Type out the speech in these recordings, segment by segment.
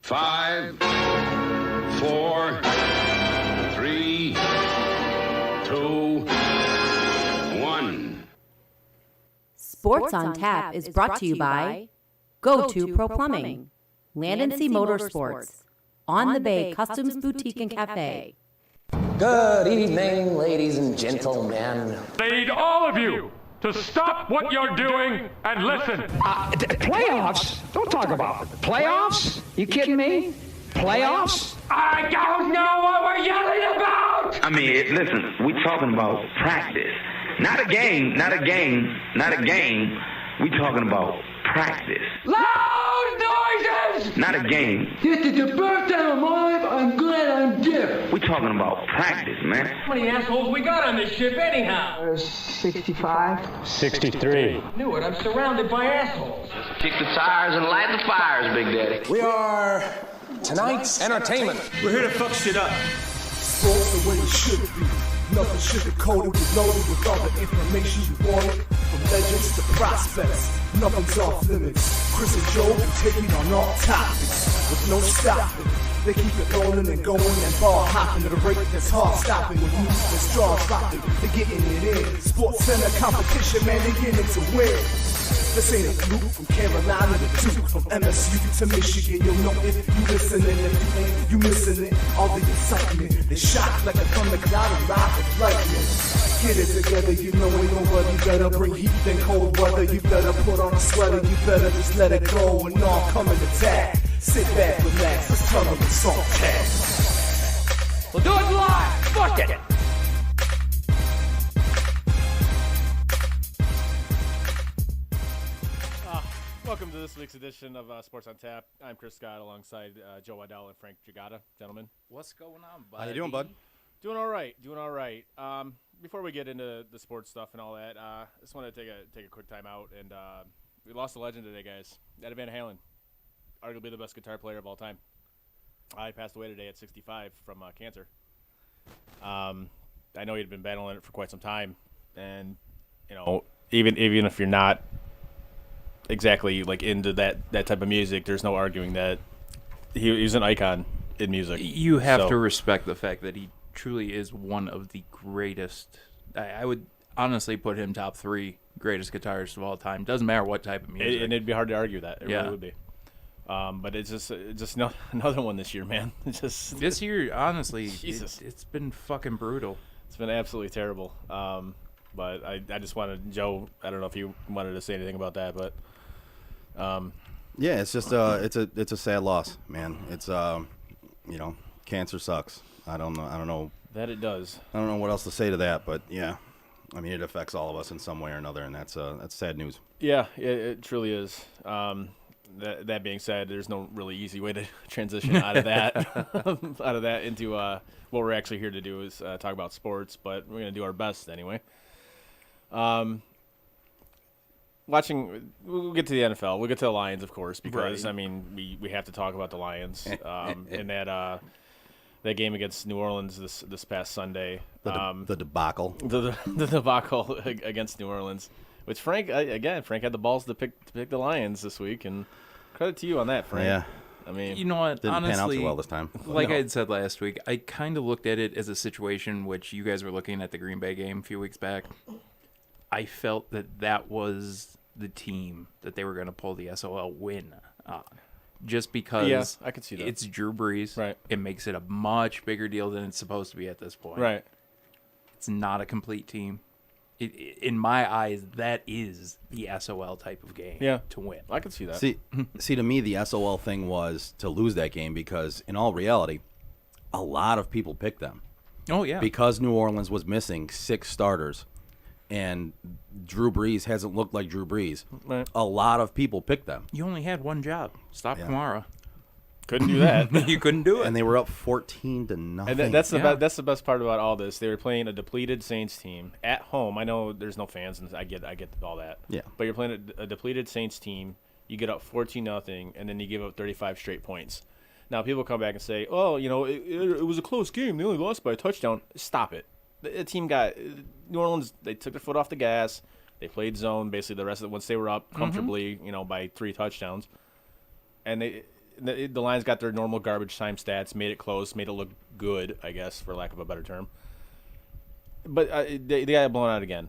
5, 4, 3, 2, 1. Sports on Tap is brought to you by Go-To Pro Plumbing, Land & Sea Motorsports, On the Bay Customs Boutique and Cafe. Good evening, ladies and gentlemen. Need all of you to stop what you're doing and listen. Playoffs? Don't talk about it. Playoffs? You kidding me? Playoffs? I don't know what we're yelling about! I mean, listen, we talking about practice. Not a game, not a game, not a game. We talking about practice. Loud noises! Not a game. This is the first time alive. I'm glad I'm deaf. We talking about practice, man. How many assholes we got on this ship anyhow? 65. 63. Knew it, I'm surrounded by assholes. Kick the tires and light the fires, Big Daddy. We are tonight's entertainment. We're here to fuck shit up. Sports the way it should be. Nothing sugar-coated, with loaded with all the information you wanted. From legends to prospects, nothing's off limits. Chris and Joe are taking on all topics with no stopping. They keep it going and going and ball hopping at a rate that's hard stopping. With music and straws dropping, they're getting it in. Sports Center competition, man, they get it to win. This ain't a fluke from Carolina to Duke, from MSU to Michigan. You'll know if you listening, if you ain't, you missing it. All the excitement, they shock like a thundercloud and live with lightning. Get it together, you know ain't nobody better. Bring heat than cold weather. You better put on a sweater, you better just let it go and all come and attack. Sit back, relax, let's tell them it's all tag. We'll do it live. Fuck it. Welcome to this week's edition of Sports on Tap. I'm Chris Scott alongside Joe Waddell and Frank Giagata. Gentlemen. What's going on, bud? How you doing, bud? Doing all right. Before we get into the sports stuff and all that, I just want to take a quick time out. And we lost a legend today, guys. Eddie Van Halen, arguably the best guitar player of all time. He passed away today at 65 from cancer. I know he'd been battling it for quite some time. And, you know, even if you're not exactly like into that type of music, there's no arguing that he was an icon in music. You have to respect the fact that he truly is one of the greatest. I would honestly put him top 3 greatest guitarists of all time. Doesn't matter what type of music. And it'd be hard to argue that. It really would be. But it's just another one this year, man. This year, honestly, it's been fucking brutal. It's been absolutely terrible. But I just wanted, Joe, I don't know if you wanted to say anything about that, but yeah, it's just it's a sad loss, man. It's you know, cancer sucks. I don't know that it does. I don't know what else to say to that, but yeah, I mean, it affects all of us in some way or another, and that's sad news. Yeah, it truly is. That being said, there's no really easy way to transition out of that into what we're actually here to do is talk about sports, but we're gonna do our best anyway. We'll get to the NFL. We'll get to the Lions, of course, because, right. I mean, we have to talk about the Lions in that game against New Orleans this past Sunday. The debacle. The debacle against New Orleans, which Frank had the balls to pick the Lions this week, and credit to you on that, Frank. Yeah. I mean, you know what? Didn't honestly, pan out too well this time. Like I had said last week, I kind of looked at it as a situation which you guys were looking at the Green Bay game a few weeks back. I felt that was the team that they were going to pull the SOL win on. Just because I could see that. It's Drew Brees. Right. It makes it a much bigger deal than it's supposed to be at this point. Right. It's not a complete team. In my eyes, that is the SOL type of game to win. I can see that. See, to me, the SOL thing was to lose that game because, in all reality, a lot of people picked them. Oh, yeah. Because New Orleans was missing 6 starters, and Drew Brees hasn't looked like Drew Brees. Right. A lot of people picked them. You only had one job. Stop Kamara. Couldn't do that. You couldn't do it. And they were up 14-0. And that's the best part about all this. They were playing a depleted Saints team at home. I know there's no fans, and I get all that. Yeah. But you're playing a depleted Saints team. You get up 14-0, and then you give up 35 straight points. Now people come back and say, "Oh, you know, it was a close game. They only lost by a touchdown." Stop it. The team got New Orleans. They took their foot off the gas. They played zone basically the rest of it once they were up comfortably, you know, by 3 touchdowns, and the Lions got their normal garbage time stats, made it close, made it look good, I guess, for lack of a better term. But they got blown out again.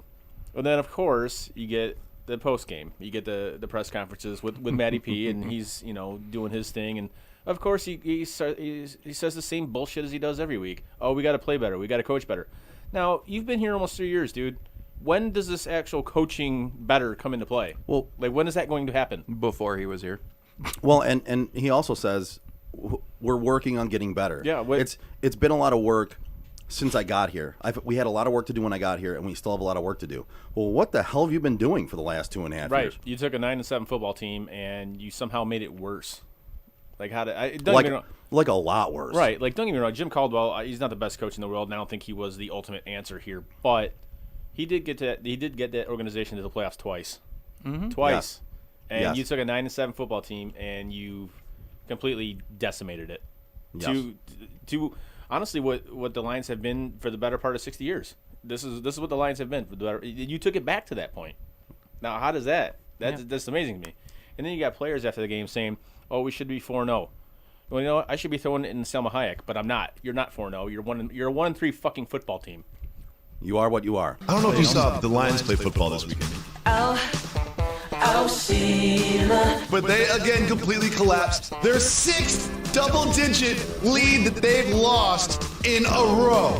And then, of course, you get the post game. You get the press conferences with Matty P, and he's doing his thing. And of course, he says the same bullshit as he does every week. Oh, we got to play better. We got to coach better. Now, you've been here almost 3 years, dude. When does this actual coaching better come into play? Well, like, when is that going to happen? Before he was here. Well, and he also says we're working on getting better. Yeah, it's been a lot of work since I got here. We had a lot of work to do when I got here, and we still have a lot of work to do. Well, what the hell have you been doing for the last 2.5 years? Right, you took a 9-7 football team and you somehow made it worse. Like like a lot worse. Right, like don't get me wrong, Jim Caldwell, he's not the best coach in the world, and I don't think he was the ultimate answer here, but he did get that organization to the playoffs twice. Mm-hmm. Twice. Yes. And Yes. you took a 9-7 football team and you completely decimated it. Yes. To honestly what the Lions have been for the better part of 60 years. This is what the Lions have been for the better. You took it back to that point. Now, how does that? That's amazing to me. And then you got players after the game saying, "Oh, we should be 4-0." Well, you know what? I should be throwing it in Selma Hayek, but I'm not. You're not 4-0. You're a 1-3 fucking football team. You are what you are. I don't know if you saw the Lions play football this weekend. But they again completely collapsed. Their 6th double-digit lead that they've lost in a row.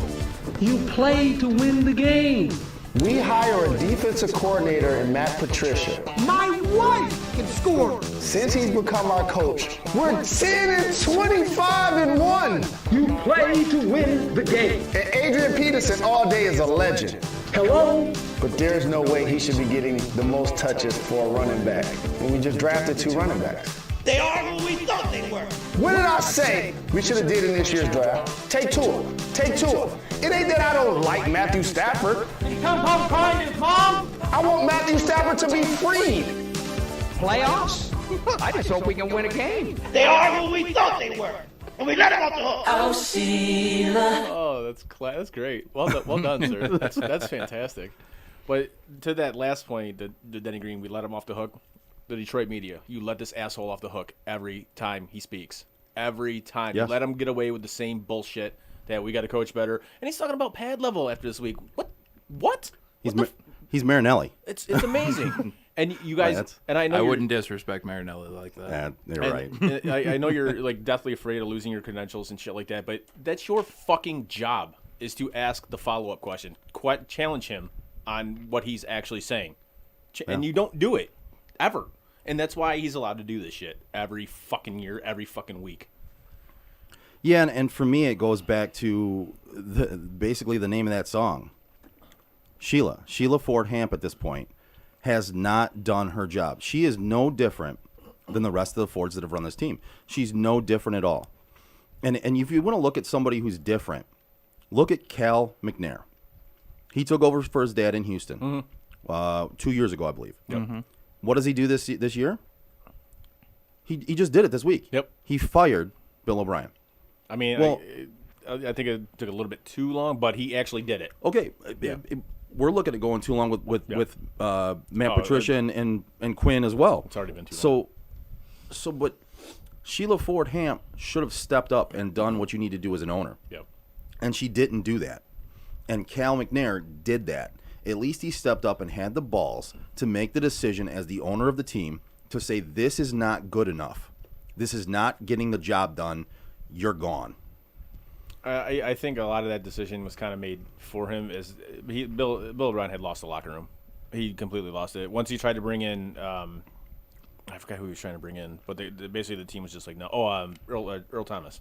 You play to win the game. We hire a defensive coordinator in Matt Patricia. My wife can score. Since he's become our coach, we're 10-25-1. You play to win the game. And Adrian Peterson all day is a legend. Hello? But there's no way he should be getting the most touches for a running back when we just drafted 2 running backs. They are who we thought they were. What did I say we should have did in this year's draft? Take Tua. Take Tua. It ain't that I don't like Matthew Stafford. You come home crying to mom? I want Matthew Stafford to be freed. Playoffs? I just hope we can win a game. They are who we thought they were. And we let them off the hook. Oh, that's great. Well done, sir. That's fantastic. But to that last point, the Denny Green, we let him off the hook. The Detroit media, you let this asshole off the hook every time he speaks. Every time. Yes. You let him get away with the same bullshit that we got to coach better. And he's talking about pad level after this week. What? He's Marinelli. It's amazing. And you guys, Right, and I know I wouldn't disrespect Marinelli like that. You're right. and I know you're like deathly afraid of losing your credentials and shit like that, but that's your fucking job is to ask the follow-up question. Challenge him on what he's actually saying. And you don't do it. Ever. And that's why he's allowed to do this shit every fucking year, every fucking week. Yeah, and for me, it goes back to basically the name of that song. Sheila Ford Hamp at this point has not done her job. She is no different than the rest of the Fords that have run this team. She's no different at all. And if you want to look at somebody who's different, look at Cal McNair. He took over for his dad in Houston 2 years ago, I believe. Yep. Mm-hmm. What does he do this year? He just did it this week. Yep. He fired Bill O'Brien. I mean, well, I think it took a little bit too long, but he actually did it. Okay. Yeah. We're looking at going too long with Matt Patricia and Quinn as well. It's already been too long. But Sheila Ford Hamp should have stepped up and done what you need to do as an owner. Yep. And she didn't do that. And Cal McNair did that. At least he stepped up and had the balls to make the decision as the owner of the team to say, this is not good enough. This is not getting the job done. You're gone. I think a lot of that decision was kind of made for him. As Bill O'Brien had lost the locker room. He completely lost it. Once he tried to bring in, I forgot who he was trying to bring in, but basically the team was just like, no. Earl Thomas.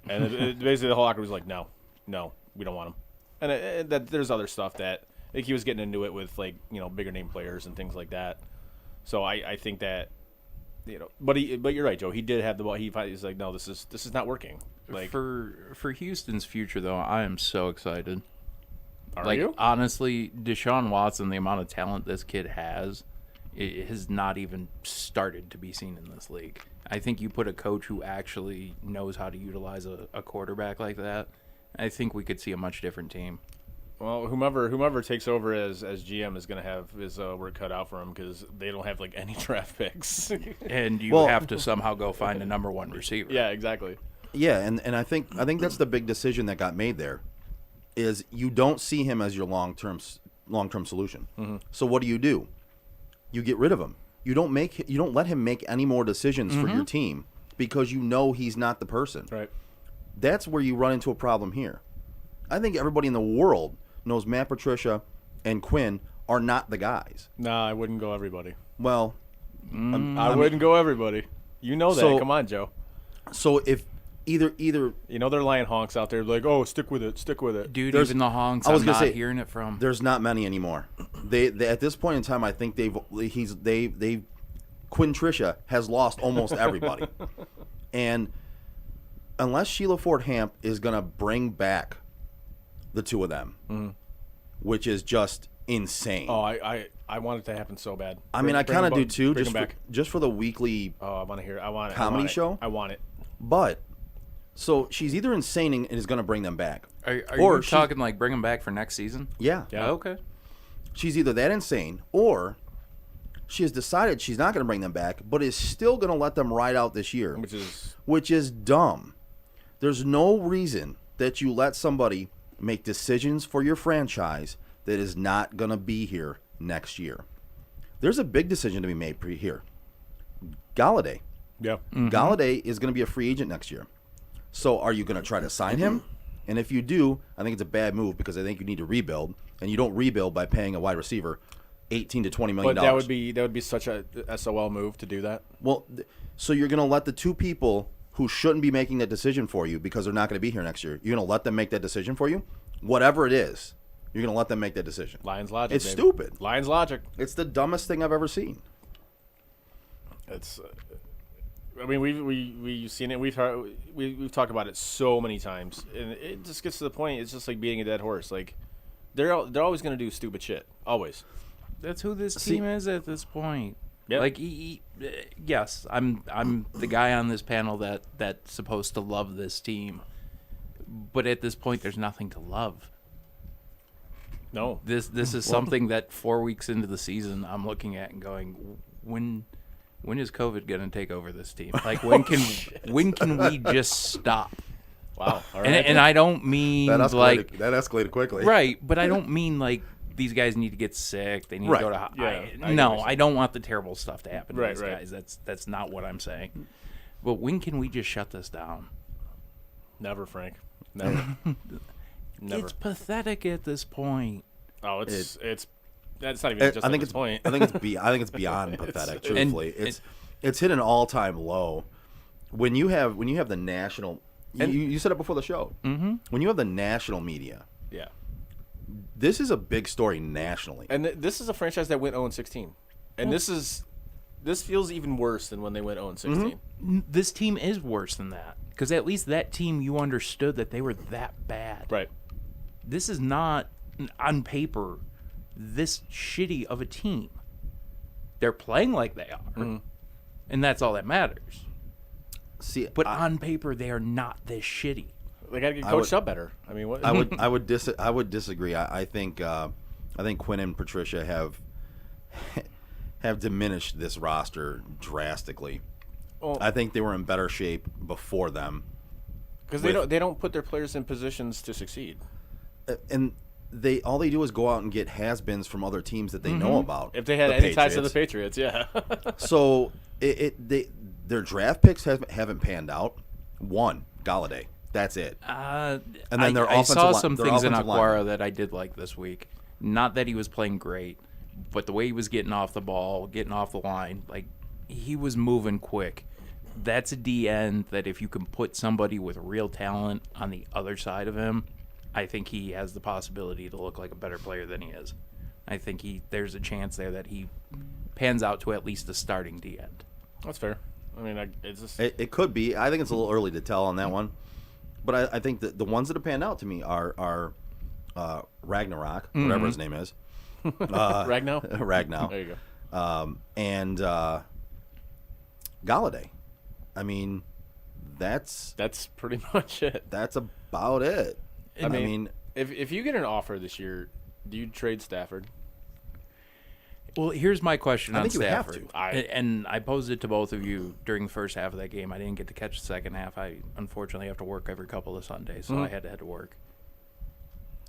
And basically the whole locker was like, no, we don't want him. And that there's other stuff that I think he was getting into it with, like, bigger name players and things like that. So I think that, but you're right, Joe. He did have the ball. He's like, no, this is not working. Like, for Houston's future, though, I am so excited. Are you? Honestly, Deshaun Watson, the amount of talent this kid has, it has not even started to be seen in this league. I think you put a coach who actually knows how to utilize a quarterback like that, I think we could see a much different team. Well, whomever takes over as GM is going to have his work cut out for him because they don't have like any draft picks. And you have to somehow go find a number one receiver. Yeah, exactly. Yeah, and I think that's the big decision that got made there, is you don't see him as your long-term solution. Mm-hmm. So what do? You get rid of him. You don't let him make any more decisions for your team because you know he's not the person. Right. That's where you run into a problem here. I think everybody in the world knows Matt Patricia and Quinn are not the guys. Nah, I wouldn't go everybody. Well, I wouldn't go everybody. You know that. Come on, Joe. So if either you know they're lying honks out there like, oh, stick with it. Dude, even the honks I'm not hearing it from. There's not many anymore. They at this point in time, I think Quinn Trisha has lost almost everybody. And unless Sheila Ford Hamp is going to bring back the two of them, which is just insane. Oh, I want it to happen so bad. I mean, I kind of do too, Bring just for the weekly I want to hear it. I want it. comedy show. I want it. But, so she's either insane and is going to bring them back. Are you talking like bring them back for next season? Yeah. Okay. She's either that insane or she has decided she's not going to bring them back, but is still going to let them ride out this year. Which is dumb. There's no reason that you let somebody make decisions for your franchise that is not going to be here next year. There's a big decision to be made here. Galladay. Yeah. Galladay is going to be a free agent next year. So are you going to try to sign him? And if you do, I think it's a bad move because I think you need to rebuild, and you don't rebuild by paying a wide receiver $18 to $20 million. But that would be such a SOL move to do that. Well, so you're going to let the two people who shouldn't be making that decision for you because they're not going to be here next year, you're going to let them make that decision for you? Whatever it is, you're going to let them make that decision. Lions logic. It's stupid. Lions logic. It's the dumbest thing I've ever seen. It's. I mean, we've seen it. We've talked about it so many times, and it just gets to the point. It's just like beating a dead horse. Like they're always going to do stupid shit. Always. That's who this team is at this point. Yep. Like, yes, I'm the guy on this panel that's supposed to love this team, but at this point, there's nothing to love. No. This is something that 4 weeks into the season, I'm looking at and going, when is COVID going to take over this team? Like, when can we just stop? Wow. All right. And I don't mean that escalated quickly. Right, but I don't mean like these guys need to get sick. They need to go to I don't want the terrible stuff to happen to these guys. That's not what I'm saying. But when can we just shut this down? Never, Frank. Never. Never. It's pathetic at this point. Oh, it's that's not even just at this point. I think it's beyond pathetic. Truthfully, it's hit an all-time low. When you have the national, you said it before the show. Mm-hmm. When you have the national media, yeah, this is a big story nationally. And this is a franchise that went 0-16, and this feels even worse than when they went 0-16. Mm-hmm. This team is worse than that because at least that team you understood that they were that bad. Right. This is not on paper this shitty of a team. They're playing like they are, and that's all that matters. But on paper, they are not this shitty. They got to get coached up better. I mean, what? I would disagree. I think Quinn and Patricia have diminished this roster drastically. Well, I think they were in better shape before them because they don't put their players in positions to succeed. And all they do is go out and get has-beens from other teams that they know about. If they had any ties to the Patriots, yeah. So their draft picks haven't panned out. One, Galladay. That's it. And then I saw some things in Aquara that I did like this week. Not that he was playing great, but the way he was getting off the ball, getting off the line, like he was moving quick. That's a DN that if you can put somebody with real talent on the other side of him, I think he has the possibility to look like a better player than he is. I think there's a chance there that he pans out to at least a starting D end. That's fair. I mean, it's just... it could be. I think it's a little early to tell on that one. But I think that the ones that have panned out to me are Ragnarok, whatever his name is. Ragnow? Ragnow. There you go. And Galladay. I mean, that's pretty much it. That's about it. I mean If you get an offer this year, do you trade Stafford? Well, here's my question on think you would have Stafford. to. And I posed it to both of you during the first half of that game. I didn't get to catch the second half. I unfortunately have to work every couple of Sundays, so I had to head to work.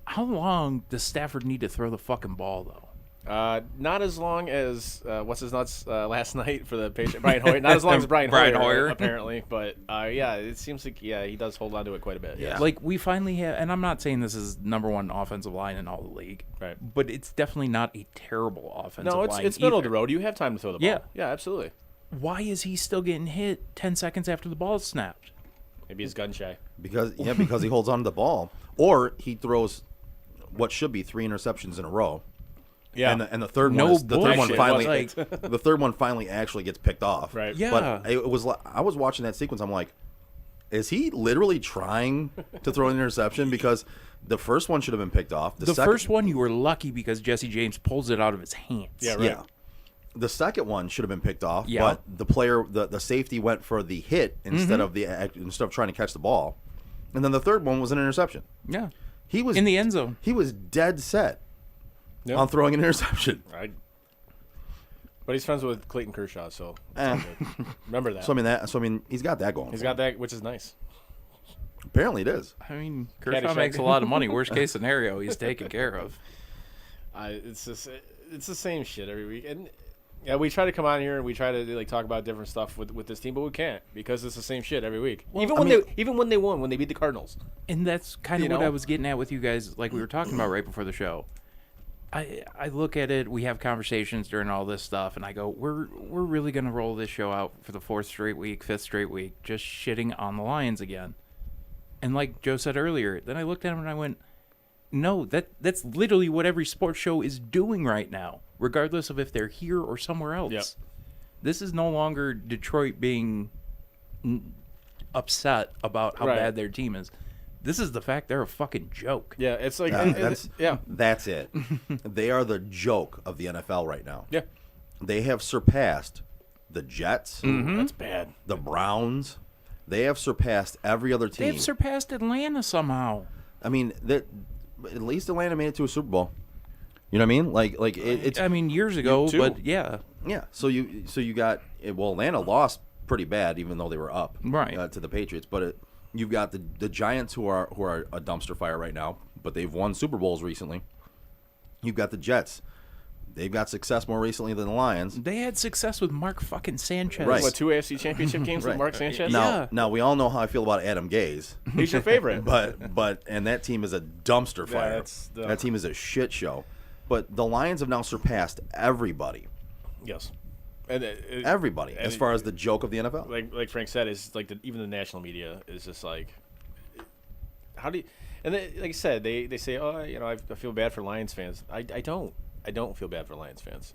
How long does Stafford need to throw the fucking ball, though? Not as long as what's his nuts last night for the Patriots, Brian Hoyer. Not as long as Brian Hoyer, apparently. But yeah, it seems like he does hold on to it quite a bit. Yeah. Like we finally have, and I'm not saying this is number one offensive line in all the league, right? But it's definitely not a terrible offensive line. No, it's middle of the road. You have time to throw the ball. Yeah, absolutely. Why is he still getting hit 10 seconds after the ball is snapped? Maybe he's gun shy. Because he holds on to the ball, or he throws what should be 3 interceptions in a row. Yeah, and the third one finally actually gets picked off. Right. Yeah. But I was watching that sequence. I'm like, is he literally trying to throw an interception? Because the first one should have been picked off. The first one you were lucky because Jesse James pulls it out of his hands. Yeah, right. Yeah. The second one should have been picked off. Yeah. But the player, the safety went for the hit instead of trying to catch the ball. And then the third one was an interception. Yeah. He was in the end zone. He was dead set on throwing an interception. Right. But he's friends with Clayton Kershaw, so remember that. So I mean, he's got that going. He's got that, which is nice. Apparently, it is. I mean, Kershaw makes a lot of money. Worst case scenario, he's taken care of. It's the same shit every week, and yeah, we try to come on here and we try to talk about different stuff with this team, but we can't because it's the same shit every week. Well, even when they won, when they beat the Cardinals. And that's kind of what I was getting at with you guys, like we were talking about right before the show. I look at it, we have conversations during all this stuff, and I go, we're really going to roll this show out for the 4th straight week, 5th straight week, just shitting on the Lions again. And like Joe said earlier, then I looked at him and I went, no, that's literally what every sports show is doing right now, regardless of if they're here or somewhere else. Yep. This is no longer Detroit being upset about how bad their team is. This is the fact they're a fucking joke. Yeah, it's like that's it. They are the joke of the NFL right now. Yeah, they have surpassed the Jets. That's bad. The Browns. They have surpassed every other team. They've surpassed Atlanta somehow. I mean, at least Atlanta made it to a Super Bowl. You know what I mean? Like it's. I mean, years ago, but yeah. Yeah. So you got Atlanta lost pretty bad, even though they were up to the Patriots, but you've got the Giants who are a dumpster fire right now, but they've won Super Bowls recently. You've got the Jets. They've got success more recently than the Lions. They had success with Mark fucking Sanchez. Right. What, 2 AFC Championship games with Mark Sanchez? Now we all know how I feel about Adam Gase. He's your favorite. but that team is a dumpster fire. That team is a shit show. But the Lions have now surpassed everybody. Yes. And everybody, as far as the joke of the NFL. Like Frank said, is like even the national media is just like, how do you? And like I said, they say, oh, I feel bad for Lions fans. I don't feel bad for Lions fans.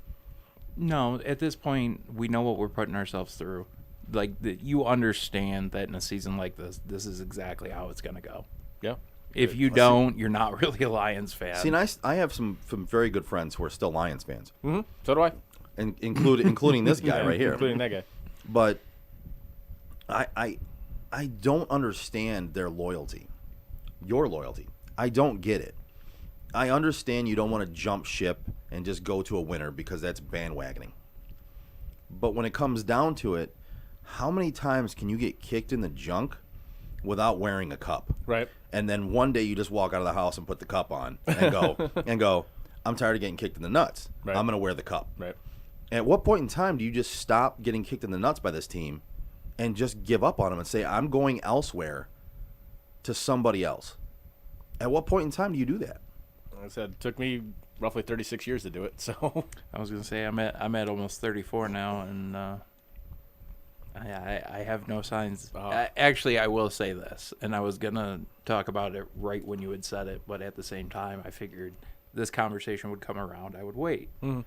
No, at this point, we know what we're putting ourselves through. Like you understand that in a season like this is exactly how it's going to go. Yeah. If you don't, you're not really a Lions fan. See, and I have some very good friends who are still Lions fans. Mm-hmm. So do I. And including this guy right here, including that guy. But I don't understand their loyalty, your loyalty. I don't get it. I understand you don't want to jump ship and just go to a winner because that's bandwagoning. But when it comes down to it, how many times can you get kicked in the junk without wearing a cup? Right. And then one day you just walk out of the house and put the cup on and go, I'm tired of getting kicked in the nuts. Right. I'm going to wear the cup. Right. At what point in time do you just stop getting kicked in the nuts by this team and just give up on them and say, I'm going elsewhere to somebody else? At what point in time do you do that? Like I said, it took me roughly 36 years to do it. So I was going to say I'm at almost 34 now, and I have no signs. Actually, I will say this, and I was going to talk about it right when you had said it, but at the same time, I figured this conversation would come around. I would wait. Mm-hmm.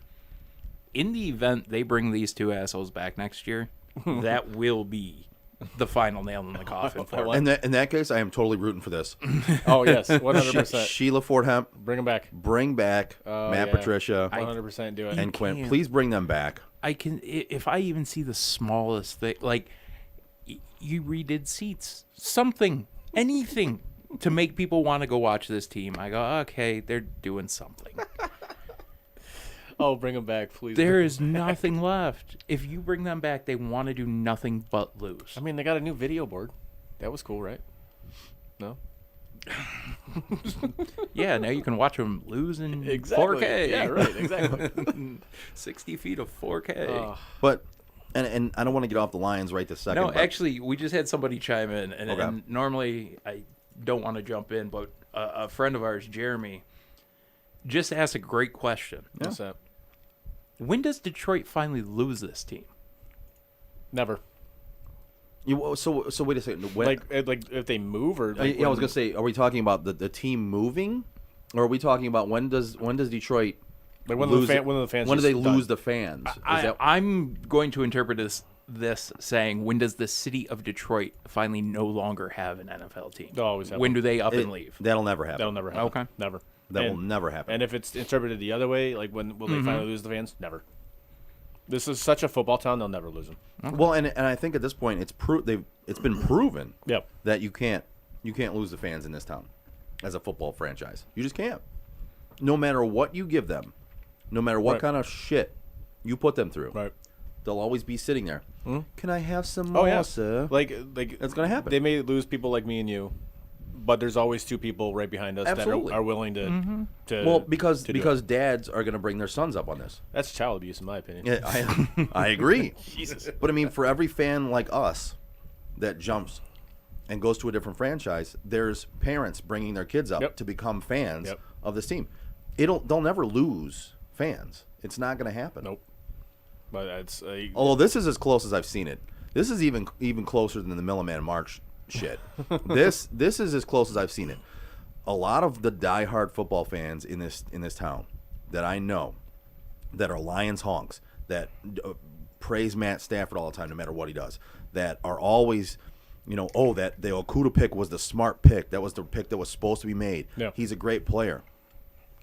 In the event they bring these two assholes back next year, that will be the final nail in the coffin for them. In that case, I am totally rooting for this. Oh, yes, 100%. Sheila Ford Hemp. Bring them back. Bring back Matt Patricia. 100% do it. And Quint. Please bring them back. I can, if I even see the smallest thing, like you redid seats, something, anything. to make people want to go watch this team. I go, okay, they're doing something. Oh, bring them back, please. There is nothing left. If you bring them back, they want to do nothing but lose. I mean, they got a new video board. That was cool, right? No? Yeah, now you can watch them lose in Exactly. 4K. Yeah, right, exactly. 60 feet of 4K. But, and I don't want to get off the Lions right this second. No, but- actually, we just had somebody chime in, and, Okay. and normally I don't want to jump in, but a friend of ours, Jeremy, just asked a great question. What's that? When does Detroit finally lose this team? Never. So wait a second. When, Like if they move or yeah, I was gonna say, are we talking about the team moving, or are we talking about when does Detroit Like when lose the it- when the fans when do they just lose done? the fans? Is I, that- I'm going to interpret this saying, when does the city of Detroit finally no longer have an NFL team? They'll always have when one. do they up and leave? That'll never happen. That'll never happen. Okay. Never. That will never happen. And if it's interpreted the other way, like when will they Mhm. finally lose the fans? Never. This is such a football town; they'll never lose them. Well, and I think at this point it's been proven Yep. that you can't lose the fans in this town as a football franchise. You just can't. No matter what you give them, no matter what Right. kind of shit you put them through, Right. they'll always be sitting there. Hmm? Can I have some Oh more, yeah, sir? like That's gonna happen. They may lose people like me and you, but there's always two people right behind us Absolutely. that are willing to. Well, because to do it. because dads are going to bring their sons up on this. That's child abuse, in my opinion. Yeah, I agree. Jesus. But I mean, for every fan like us that jumps and goes to a different franchise, there's parents bringing their kids up Yep. to become fans Yep. of this team. They'll never lose fans. It's not going to happen. Nope. But it's Although this is as close as I've seen it. This is even closer than the Milliman March shit. this is as close as I've seen it. A lot of the diehard football fans in this town that I know that are Lions honks, that praise Matt Stafford all the time no matter what he does, that are always, that the Okuda pick was the smart pick. That was the pick that was supposed to be made. Yeah. He's a great player.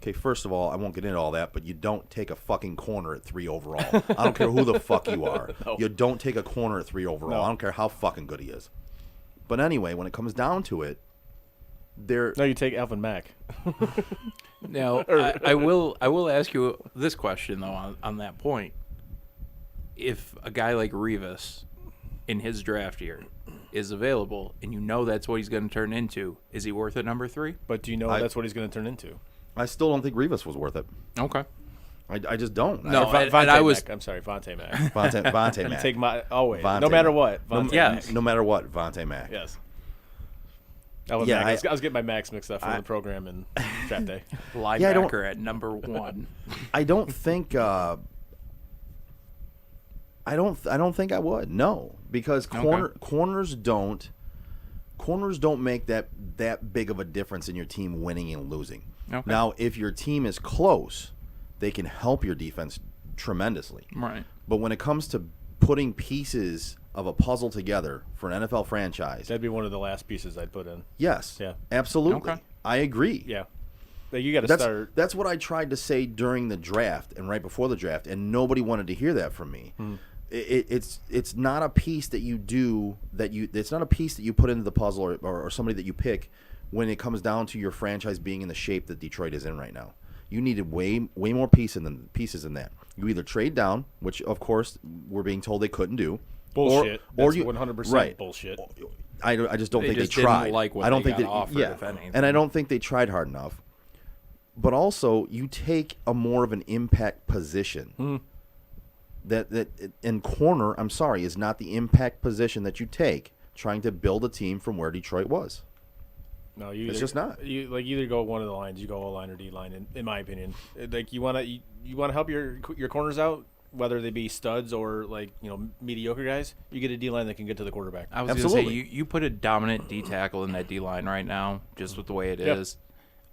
Okay, first of all, I won't get into all that, but you don't take a fucking corner at 3 overall. I don't care who the fuck you are. No. You don't take a corner at 3 overall. No. I don't care how fucking good he is. But anyway, when it comes down to it, No, you take Alvin Mack. Now, I will ask you this question though on that point. If a guy like Revis in his draft year is available, and you know that's what he's going to turn into, is he worth it number 3? But do you know that's what he's going to turn into? I still don't think Revis was worth it. Okay. I just don't. No, Vontae and I was. Mack. I'm sorry, Vontae Mack. Vontae You Mack. take my always, Vontae no matter Mack. what. No, Vontae Yes. no matter what, Vontae Mack. Yes. Alvin Yeah, Mack. I was getting my Max mixed up from I- the program and draft day. Linebacker at number 1. I don't think. I don't think I would. No, because corners don't make that big of a difference in your team winning and losing. Okay. Now, if your team is close, they can help your defense tremendously. Right. But when it comes to putting pieces of a puzzle together for an NFL franchise, That'd be one of the last pieces I'd put in. yes, Yeah. absolutely, Okay. I agree. Yeah. But you got to start. That's what I tried to say during the draft and right before the draft, and nobody wanted to hear that from me. It's not a piece that you do it's not a piece that you put into the puzzle or somebody that you pick when it comes down to your franchise being in the shape that Detroit is in right now. You needed way more pieces than that. You either trade down, which of course we're being told they couldn't do. Bullshit. Or That's you 100% right. bullshit. I just don't They think just they didn't tried. like what I don't they think got offered, if anything. and I don't think they tried hard enough. But also, you take a more of an impact position. That in corner, I'm sorry, is not the impact position that you take trying to build a team from where Detroit was. No, you. It's just not. You either go one of the lines, you go O line or D line. In my opinion, like you want to help your corners out, whether they be studs or mediocre guys. You get a D line that can get to the quarterback. I was going to say, you put a dominant D tackle in that D line right now, just with the way it is.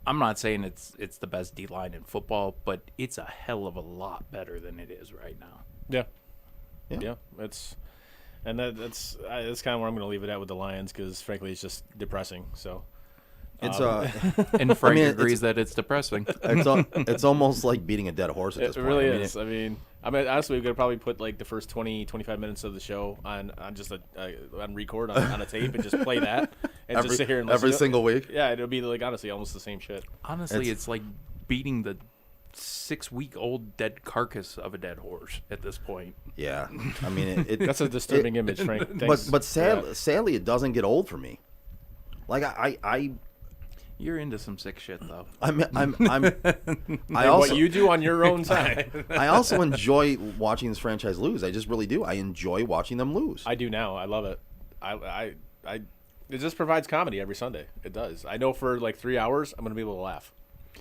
I'm not saying it's the best D line in football, but it's a hell of a lot better than it is right now. Yeah. That's kind of where I'm going to leave it at with the Lions because frankly it's just depressing. So It's and Frank agrees that it's depressing. It's almost like beating a dead horse at this point. It really is. I mean, honestly, we could probably put like the first 20, 25 minutes of the show on just on record on a tape and just play that and just sit here and listen every single week. Yeah, it'll be like honestly almost the same shit. Honestly, it's like beating the 6-week-old dead carcass of a dead horse at this point. Yeah, I mean, that's a disturbing image, Frank. Thanks. But sadly, it doesn't get old for me. Like You're into some sick shit, though. What you do on your own time. I also enjoy watching this franchise lose. I just really do. I enjoy watching them lose. I do now. I love it. It just provides comedy every Sunday. It does. I know for like 3 hours, I'm going to be able to laugh.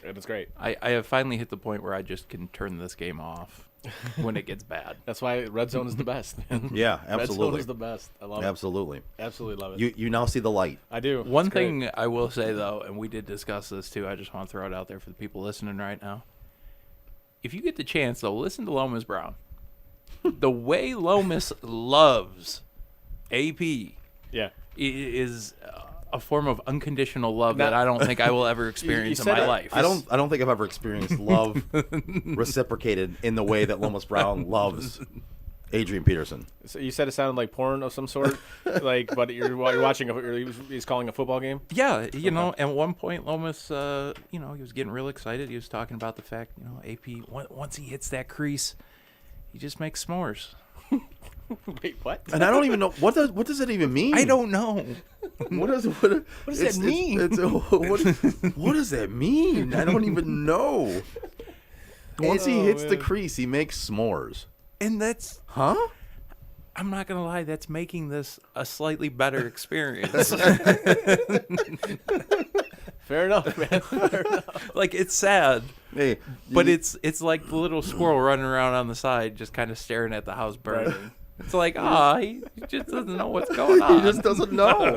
And it's great. I have finally hit the point where I just can turn this game off when it gets bad. That's why Red Zone is the best. Yeah, absolutely. Red Zone is the best. I love it. Absolutely. Absolutely love it. You now see the light. I do. One thing I will say, though, and we did discuss this too, I just want to throw it out there for the people listening right now. If you get the chance, though, listen to Lomas Brown. The way Lomas loves AP is a form of unconditional love that I don't think I will ever experience in my life. I don't think I've ever experienced love reciprocated in the way that Lomas Brown loves Adrian Peterson. So you said it sounded like porn of some sort, but while you're watching, he's calling a football game. Yeah, you know. At one point, Lomas, he was getting real excited. He was talking about the fact, AP once he hits that crease, he just makes s'mores. Wait, what? And I don't even know what does that even mean. I don't know. What does that mean? What does that mean? I don't even know. Once he hits the crease, he makes s'mores. And that's I'm not gonna lie, that's making this a slightly better experience. Fair enough, man. Fair enough. Like, it's sad, hey, but it's like the little squirrel running around on the side, just kind of staring at the house burning. Right. It's like, he just doesn't know what's going on. He just doesn't know.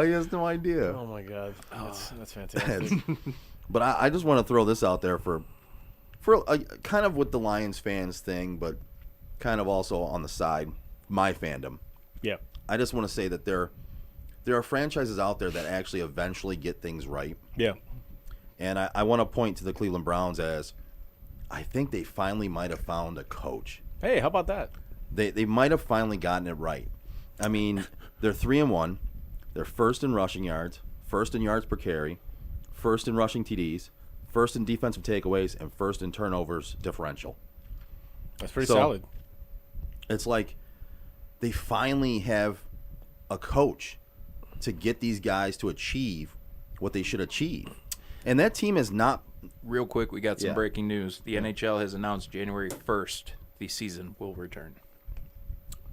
He has no idea. Oh my god, that's fantastic. But I just want to throw this out there for kind of with the Lions fans thing, but kind of also on the side, my fandom. Yeah. I just want to say that there are franchises out there that actually eventually get things right. Yeah. And I want to point to the Cleveland Browns as I think they finally might have found a coach. Hey, how about that? They might have finally gotten it right. I mean, they're 3-1. They're first in rushing yards, first in yards per carry, first in rushing TDs, first in defensive takeaways, and first in turnovers differential. That's pretty solid. It's like they finally have a coach to get these guys to achieve what they should achieve. And that team is not... Real quick, we got some breaking news. The NHL has announced January 1st the season will return.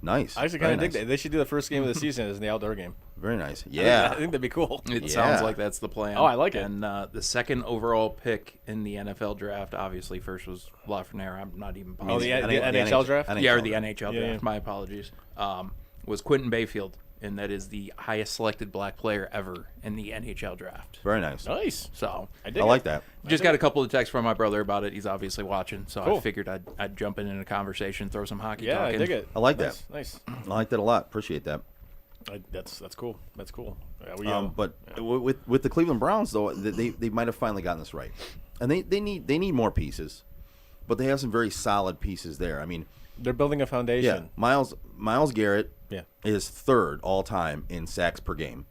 Nice. I actually kind of think that they should do the first game of the season as the outdoor game. Very nice. Yeah. I think that'd be cool. It sounds like that's the plan. Oh, I like it. And the second overall pick in the NFL draft, obviously first was Lafreniere. I'm not even positive. Oh, the NHL draft? Yeah, or the NHL draft. My apologies. Was Quentin Bayfield. And that is the highest selected black player ever in the NHL draft. Very nice. Nice. So I like that. Just got a couple of texts from my brother about it. He's obviously watching, so cool. I figured I'd jump in a conversation, throw some hockey talk in. Yeah, I dig it. I like that. Nice. I like that a lot. Appreciate that. That's cool. That's cool. Yeah, with the Cleveland Browns though, they might have finally gotten this right, and they need more pieces, but they have some very solid pieces there. I mean, they're building a foundation. Yeah, Myles Garrett. Yeah. Is third all time in sacks per game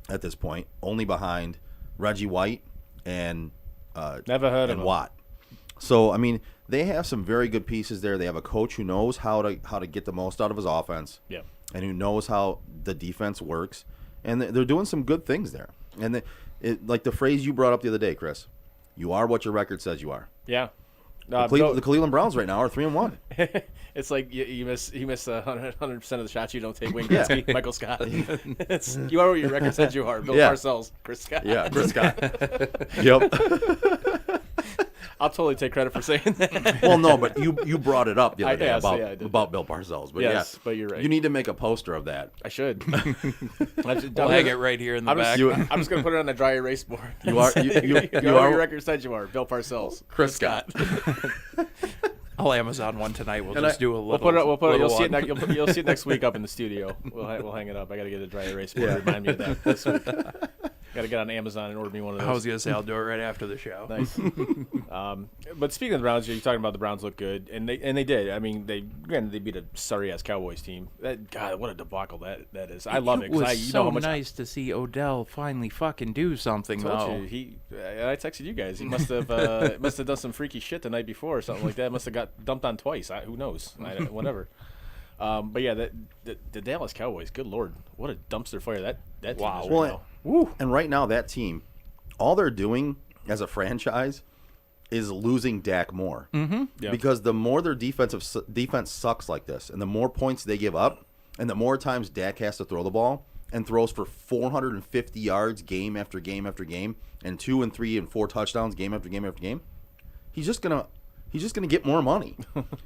at this point, only behind Reggie White and never heard of him. Watt. So I mean, they have some very good pieces there. They have a coach who knows how to get the most out of his offense. Yeah. And who knows how the defense works, and they're doing some good things there. And like the phrase you brought up the other day, Chris, you are what your record says you are. Yeah. The Cleveland Browns right now are 3-1. It's like you miss 100% of the shots you don't take. Wayne Gretzky, Michael Scott. You are what your record says you are. Bill Parcells, Chris Scott. Yeah, Chris Scott. Yep. I'll totally take credit for saying that. Well, no, but you brought it up the other day about Bill Parcells. But yes, but you're right. You need to make a poster of that. I should. I'll hang it right here in the back. I'm just going to put it on a dry erase board. You are your record said you are. Bill Parcells. Chris Scott. I'll Amazon one tonight. We'll just do a little. We'll put it. You'll see it next week up in the studio. We'll hang it up. I got to get a dry erase board to remind me of that this week. Got to get on Amazon and order me one of those. I was gonna say I'll do it right after the show. Nice. But speaking of the Browns, you're talking about the Browns look good, and they did. I mean, they beat a sorry ass Cowboys team. God, what a debacle that is. I love it. It was you so know how much nice to see Odell finally fucking do something. I texted you guys. He must have done some freaky shit the night before or something like that. Must have got dumped on twice. Who knows? Whatever. But yeah, the Dallas Cowboys. Good lord, what a dumpster fire that team is right now. And right now that team, all they're doing as a franchise is losing Dak more. Mm-hmm. Yeah. Because the more their defense sucks like this, and the more points they give up, and the more times Dak has to throw the ball and throws for 450 yards game after game after game, and 2 and 3 and 4 touchdowns game after game after game, he's just gonna get more money.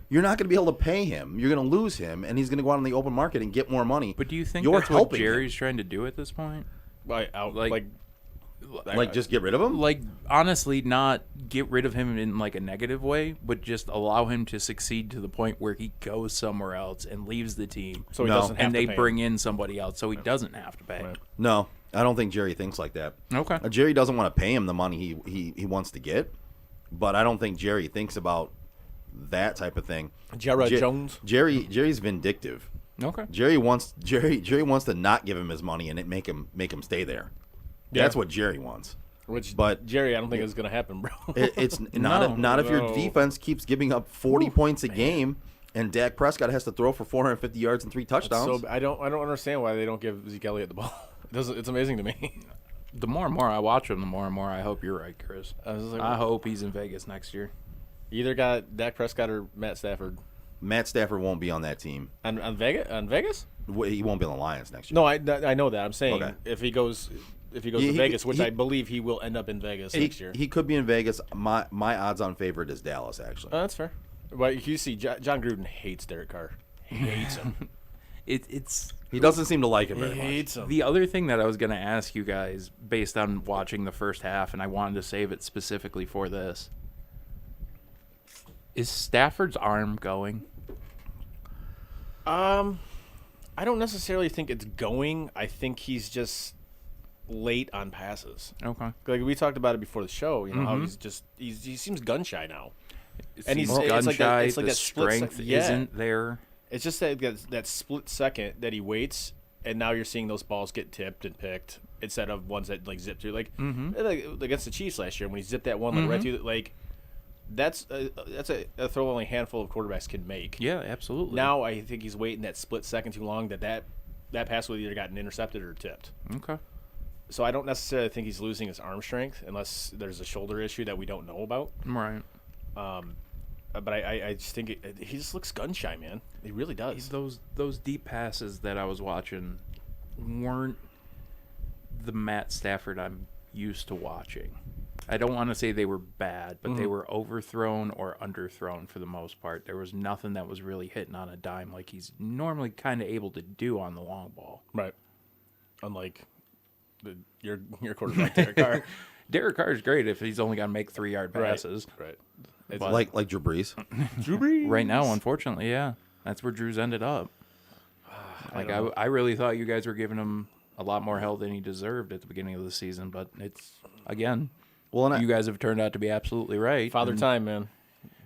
You're not gonna be able to pay him. You're gonna lose him, and he's gonna go out on the open market and get more money. But do you think you're that's what helping Jerry's him? trying to do at this point? Like just get rid of him? Like, honestly, not get rid of him in like a negative way, but just allow him to succeed to the point where he goes somewhere else and leaves the team. So he doesn't have and to they pay bring him. in somebody else, so he doesn't have to pay. Right. No, I don't think Jerry thinks like that. Okay. Jerry doesn't want to pay him the money he wants to get, but I don't think Jerry thinks about that type of thing. Jones? Jerry's vindictive. Okay. Jerry wants to not give him his money and make him stay there. Yeah. That's what Jerry wants. But Jerry, I don't think it's going to happen, bro. It's not if your defense keeps giving up 40 points a game and Dak Prescott has to throw for 450 yards and 3 touchdowns. So I don't understand why they don't give Zeke Elliott the ball. It's amazing to me. The more and more I watch him, the more and more I hope you're right, Chris. I hope he's in Vegas next year. Either got Dak Prescott or Matt Stafford. Matt Stafford won't be on that team. On Vegas? He won't be on the Lions next year. No, I know that. I'm saying Okay. if he goes to Vegas, which I believe he will end up in Vegas next year. He could be in Vegas. My odds-on favorite is Dallas, actually. Oh, that's fair. But you see, John Gruden hates Derek Carr. He hates him. He doesn't seem to like him very hates much. him. The other thing that I was going to ask you guys, based on watching the first half, and I wanted to save it specifically for this, is Stafford's arm going? I don't necessarily think it's going. I think he's just late on passes. Okay. Like we talked about it before the show, you know, how he seems gun shy now. And he's gun shy. The strength isn't there. It's just that split second that he waits, and now you're seeing those balls get tipped and picked instead of ones that like zip through. Like against the Chiefs last year when he zipped that one like right through. Like that's a throw only a handful of quarterbacks can make. Yeah, absolutely. Now I think he's waiting that split second too long that pass would either gotten intercepted or tipped. Okay. So I don't necessarily think he's losing his arm strength unless there's a shoulder issue that we don't know about. Right. But I just think he just looks gun shy, man. He really does. Those deep passes that I was watching weren't the Matt Stafford I'm used to watching. I don't want to say they were bad, but they were overthrown or underthrown for the most part. There was nothing that was really hitting on a dime like he's normally kind of able to do on the long ball. Right. Unlike your quarterback, Derek Carr. Derek Carr is great if he's only going to make 3-yard passes. Right. Like Drew Brees. Drew Brees. Right now, unfortunately, yeah. That's where Drew's ended up. I really thought you guys were giving him a lot more hell than he deserved at the beginning of the season, but it's, again, you guys have turned out to be absolutely right. Father time, man.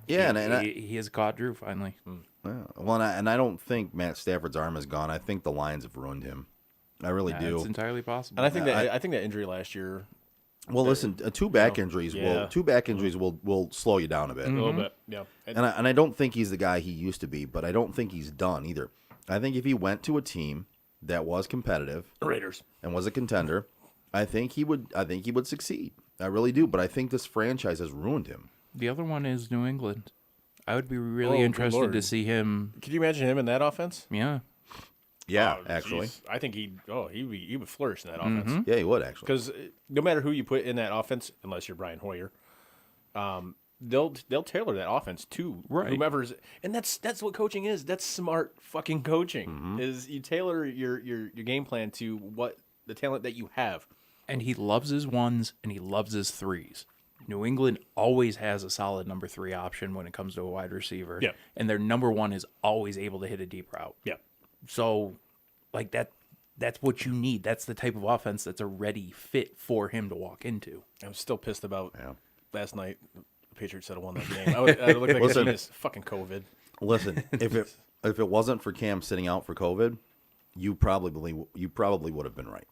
Yeah, he has caught Drew finally. Yeah. Well, and I don't think Matt Stafford's arm is gone. I think the Lions have ruined him. I really do. It's entirely possible. And I think that injury last year. Well, listen, two back injuries will slow you down a bit. A little bit, yeah. And I don't think he's the guy he used to be, but I don't think he's done either. I think if he went to a team that was competitive, Raiders, and was a contender, I think he would succeed. I really do, but I think this franchise has ruined him. The other one is New England. I would be really interested to see him. Could you imagine him in that offense? Yeah. Yeah, actually. Geez. I think he would flourish in that offense. Yeah, he would actually. Because no matter who you put in that offense, unless you're Brian Hoyer, they'll tailor that offense to whomever's. And that's what coaching is. That's smart fucking coaching. Is you tailor your game plan to what the talent that you have. And he loves his ones and he loves his threes. New England always has a solid number 3 option when it comes to a wide receiver. Yeah. And their number 1 is always able to hit a deep route. Yeah. So, like That's what you need. That's the type of offense that's a ready fit for him to walk into. I'm still pissed about last night. The Patriots should have won that game. I would look like a genius. Fucking COVID. Listen, if it wasn't for Cam sitting out for COVID, you probably would have been right.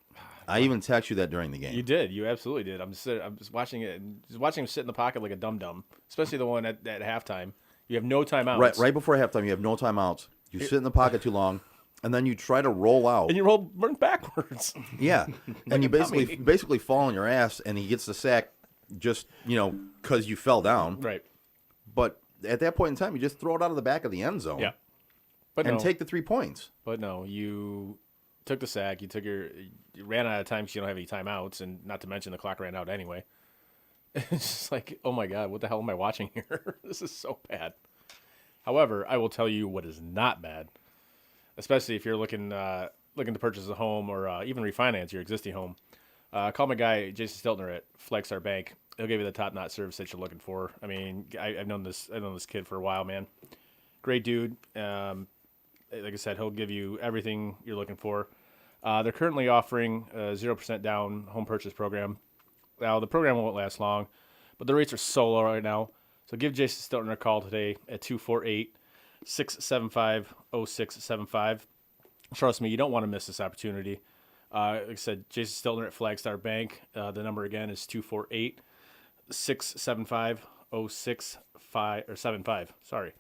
I even texted you that during the game. You did. You absolutely did. I'm just watching it and just watching him sit in the pocket like a dum-dum, especially the one at halftime. You have no timeouts. Right before halftime, you have no timeouts. You sit in the pocket too long, and then you try to roll out. And you run backwards. Yeah. And you basically fall on your ass, and he gets the sack just, because you fell down. Right. But at that point in time, you just throw it out of the back of the end zone. Yeah. Take the 3 points. But no, you took the sack. You ran out of time because you don't have any timeouts, and not to mention the clock ran out anyway. It's just like, oh my God, what the hell am I watching here? This is so bad. However, I will tell you what is not bad, especially if you're looking to purchase a home or even refinance your existing home. Call my guy Jason Stiltner at Flagstar Bank. He'll give you the top-notch service that you're looking for. I mean, I've known this kid for a while, man. Great dude. Like I said, he'll give you everything you're looking for. They're currently offering a 0% down home purchase program. Now, the program won't last long, but the rates are so low right now. So give Jason Stiltner a call today at 248-675-0675. Trust me, you don't want to miss this opportunity. Like I said, Jason Stiltner at Flagstar Bank. The number again is 248-675-0675. Sorry.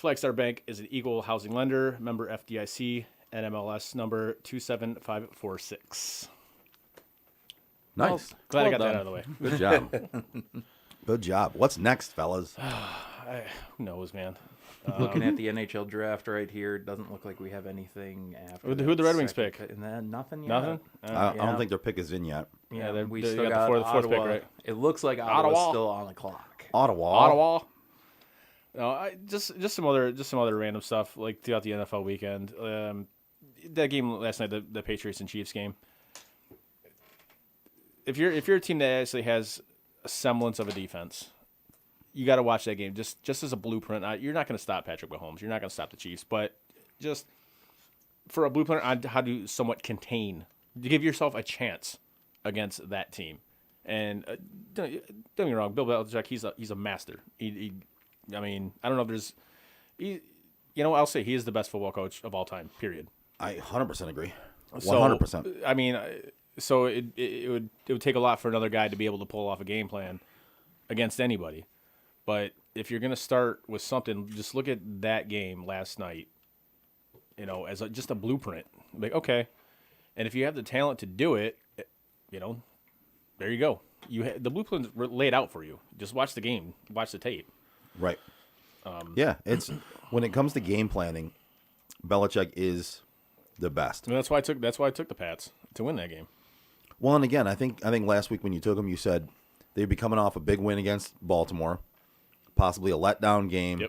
Flagstar Bank is an equal housing lender, member FDIC, NMLS number 27546. Nice. Well, glad I got that out of the way. Good job. Good job. What's next, fellas? Who knows, man? Looking at the NHL draft right here, it doesn't look like we have anything after. Who'd the Red Wings pick? And then nothing yet. Nothing? I don't think their pick is in yet. Yeah, we they still got got the fourth pick, right? It looks like Ottawa's still on the clock. Ottawa. No, just some other random stuff like throughout the NFL weekend. That game last night, the Patriots and Chiefs game. If you're a team that actually has a semblance of a defense, you got to watch that game just as a blueprint. You're not going to stop Patrick Mahomes. You're not going to stop the Chiefs, but just for a blueprint on how to somewhat contain, to give yourself a chance against that team. And don't get me wrong, Bill Belichick, he's a master. I mean, I don't know if there's, I'll say he is the best football coach of all time. Period. I 100% agree. 100%. So, I mean, so it would take a lot for another guy to be able to pull off a game plan against anybody. But if you're going to start with something, just look at that game last night, as just a blueprint. Like, okay, and if you have the talent to do it, there you go. The blueprint's laid out for you. Just watch the game, watch the tape. Right. Yeah, it's when it comes to game planning, Belichick is the best. And that's why I took the Pats to win that game. Well, and again, I think last week when you took them, you said they'd be coming off a big win against Baltimore, possibly a letdown game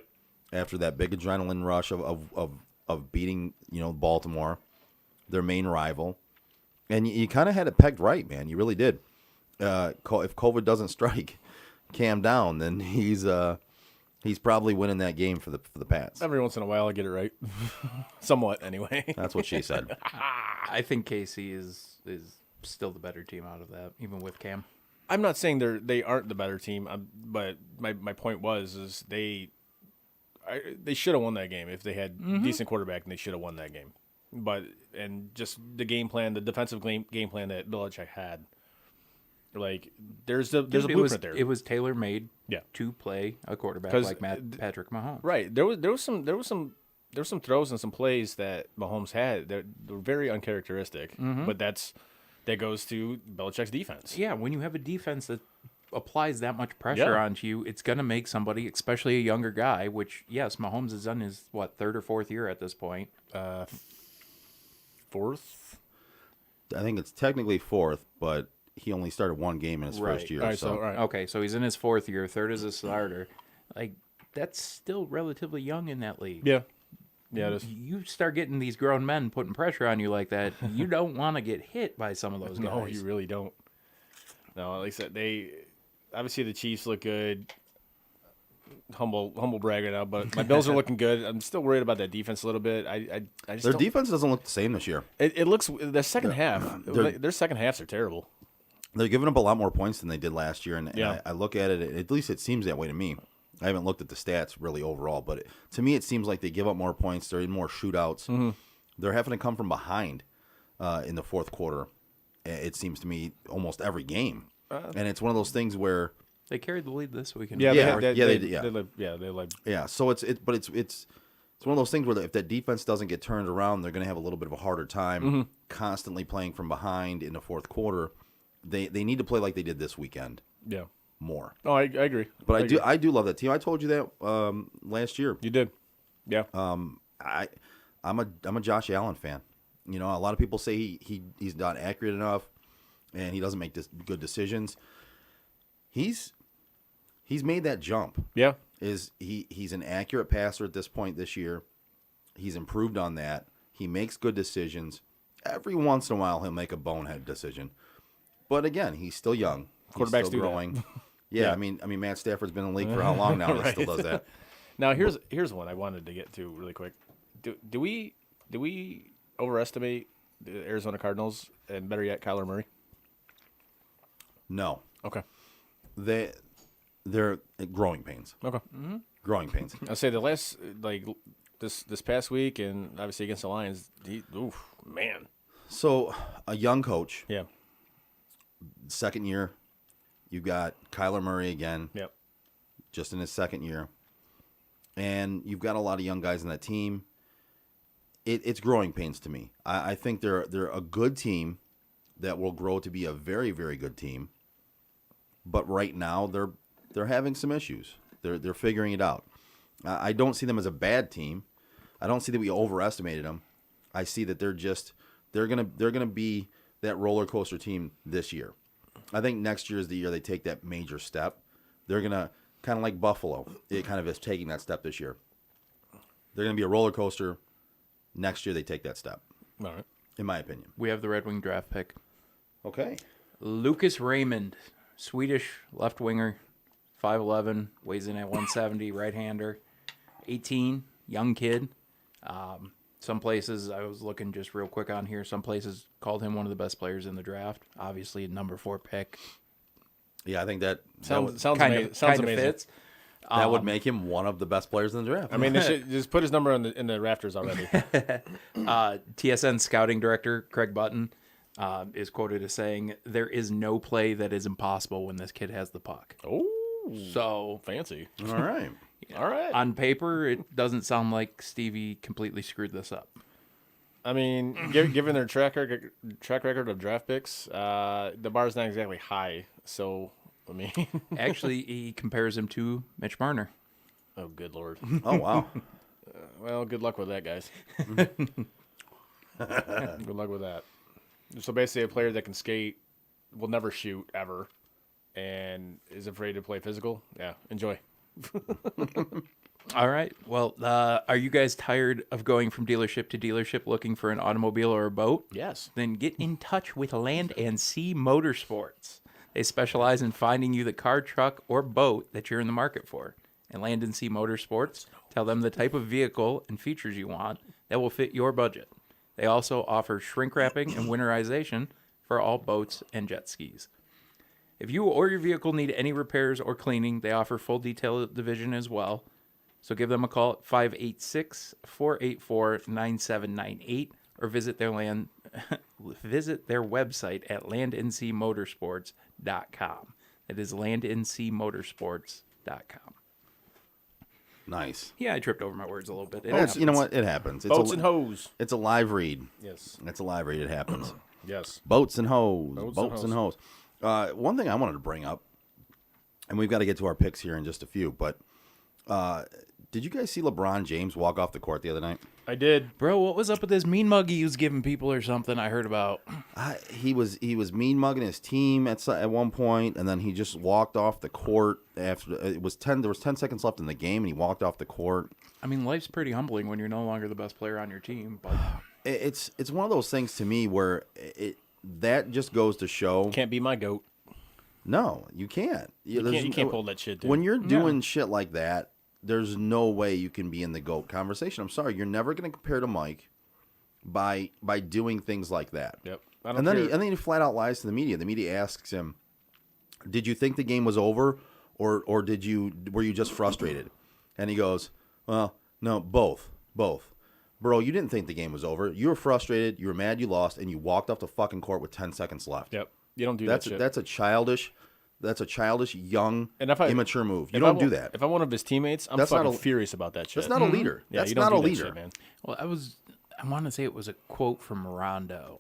after that big adrenaline rush of beating Baltimore, their main rival, and you kind of had it pegged right, man. You really did. If COVID doesn't strike Cam down, then he's probably winning that game for the Pats. Every once in a while, I get it right, somewhat anyway. That's what she said. I think KC is still the better team out of that, even with Cam. I'm not saying they aren't the better team, but my point was they should have won that game if they had decent quarterback, and they should have won that game. But just the game plan, the defensive game plan that Belichick had, like there's a blueprint there. It was tailor made, to play a quarterback like Patrick Mahomes. Right. There was some throws and some plays that Mahomes had that were very uncharacteristic, but that goes to Belichick's defense. Yeah, when you have a defense that applies that much pressure onto you, it's going to make somebody, especially a younger guy, which, yes, Mahomes has done his, third or fourth year at this point? Fourth? I think it's technically fourth, but he only started one game in his first year. Right, Okay, so he's in his fourth year, third as a starter. Like, that's still relatively young in that league. Yeah. Yeah, it is. You start getting these grown men putting pressure on you like that, you don't want to get hit by some of those guys. No, you really don't. No, like I said, obviously the Chiefs look good. humble brag right now, but my Bills are looking good. I'm still worried about that defense a little bit. I just Their don't- defense doesn't look the same this year. It looks the second half. They're- Their second halves are terrible. They're giving up a lot more points than they did last year, and Yeah. I look at it. At least it seems that way to me. I haven't looked at the stats really overall, but to me, it seems like they give up more points. They're in more shootouts. Mm-hmm. They're having to come from behind in the fourth quarter. It seems to me almost every game, and it's one of those things where They carried the lead this weekend. Yeah, they did. Yeah. So it's one of those things where if that defense doesn't get turned around, they're going to have a little bit of a harder time constantly playing from behind in the fourth quarter. They need to play like they did this weekend. Yeah. More. Oh, I agree. But I do love that team. I told you that last year. You did. Yeah. I'm a Josh Allen fan. You know, a lot of people say he's not accurate enough, and he doesn't make good decisions. He's made that jump. Yeah. He's an accurate passer at this point this year. He's improved on that. He makes good decisions. Every once in a while, he'll make a bonehead decision. But again, he's still young. Quarterbacks he's still do that. growing. Yeah, I mean, Matt Stafford's been in the league for how long now? And he still does that. Now here's one I wanted to get to really quick. Do we overestimate the Arizona Cardinals and better yet Kyler Murray? No. Okay. They're growing pains. Okay. Growing pains. I'll say the last this past week and obviously against the Lions. Man. So a young coach. Yeah. Second year. You got Kyler Murray again. Yep. Just in his second year. And you've got a lot of young guys in that team. It's growing pains to me. I think they're a good team that will grow to be a very, very good team. But right now they're having some issues. They're figuring it out. I don't see them as a bad team. I don't see that we overestimated them. I see that they're gonna be that roller coaster team this year. I think next year is the year they take that major step. They're gonna kind of like Buffalo. It kind of is taking that step this year. They're gonna be a roller coaster. Next year they take that step. All right. In my opinion. We have the Red Wing draft pick. Okay. Lucas Raymond, Swedish left winger, 5'11", weighs in at 170, right-hander, 18, young kid. Some places, I was looking just real quick on here, some places called him one of the best players in the draft. Obviously, number 4 pick. Yeah, I think that Sounds kind amazing. of fits. That would make him one of the best players in the draft. I mean, they should just put his number in the rafters already. TSN scouting director Craig Button is quoted as saying, "There is no play that is impossible when this kid has the puck." Oh, so fancy! All right, all right. On paper, it doesn't sound like Stevie completely screwed this up. I mean, given their track record of draft picks, the bar is not exactly high. So, I mean, actually, he compares him to Mitch Marner. Oh, good Lord! Oh, wow. Well, good luck with that, guys. Good luck with that. So basically, a player that can skate, will never shoot ever, and is afraid to play physical. Yeah, enjoy. All right. Well, are you guys tired of going from dealership to dealership looking for an automobile or a boat? Yes. Then get in touch with Land and Sea Motorsports. They specialize in finding you the car, truck, or boat that you're in the market for. And Land and Sea Motorsports, tell them the type of vehicle and features you want that will fit your budget. They also offer shrink wrapping and winterization for all boats and jet skis. If you or your vehicle need any repairs or cleaning, they offer full detail division as well. So give them a call at 586-484-9798 or visit their website at landandseamotorsports.com. That is landandseamotorsports.com. Nice. Yeah, I tripped over my words a little bit. You know what? It happens. Boats and hose. It's a live read. Yes. It's a live read. It happens. Yes. Boats and hose. Boats and hose. One thing I wanted to bring up, and we've got to get to our picks here in just a few, but did you guys see LeBron James walk off the court the other night? I did. Bro, what was up with this mean mug he was giving people or something I heard about? He was mean mugging his team at one point, and then he just walked off the court after it was 10. There was 10 seconds left in the game, and he walked off the court. I mean, life's pretty humbling when you're no longer the best player on your team. But it's one of those things to me where that just goes to show can't be my goat. No, you can't. You can't pull that shit, dude. When you're doing shit like that, there's no way you can be in the GOAT conversation. I'm sorry, you're never going to compare to Mike by doing things like that. Yep. And then he flat out lies to the media. The media asks him, "Did you think the game was over, or were you just frustrated?" And he goes, "Well, no, both. Bro, you didn't think the game was over. You were frustrated. You were mad you lost, and you walked off the fucking court with 10 seconds left." Yep. You don't do that shit. That's a childish, young, immature move. You don't do that. If I'm one of his teammates, I'm fucking furious about that shit. That's not a leader. Yeah, That's you don't not a do that leader, shit, man. Well, I want to say it was a quote from Rondo.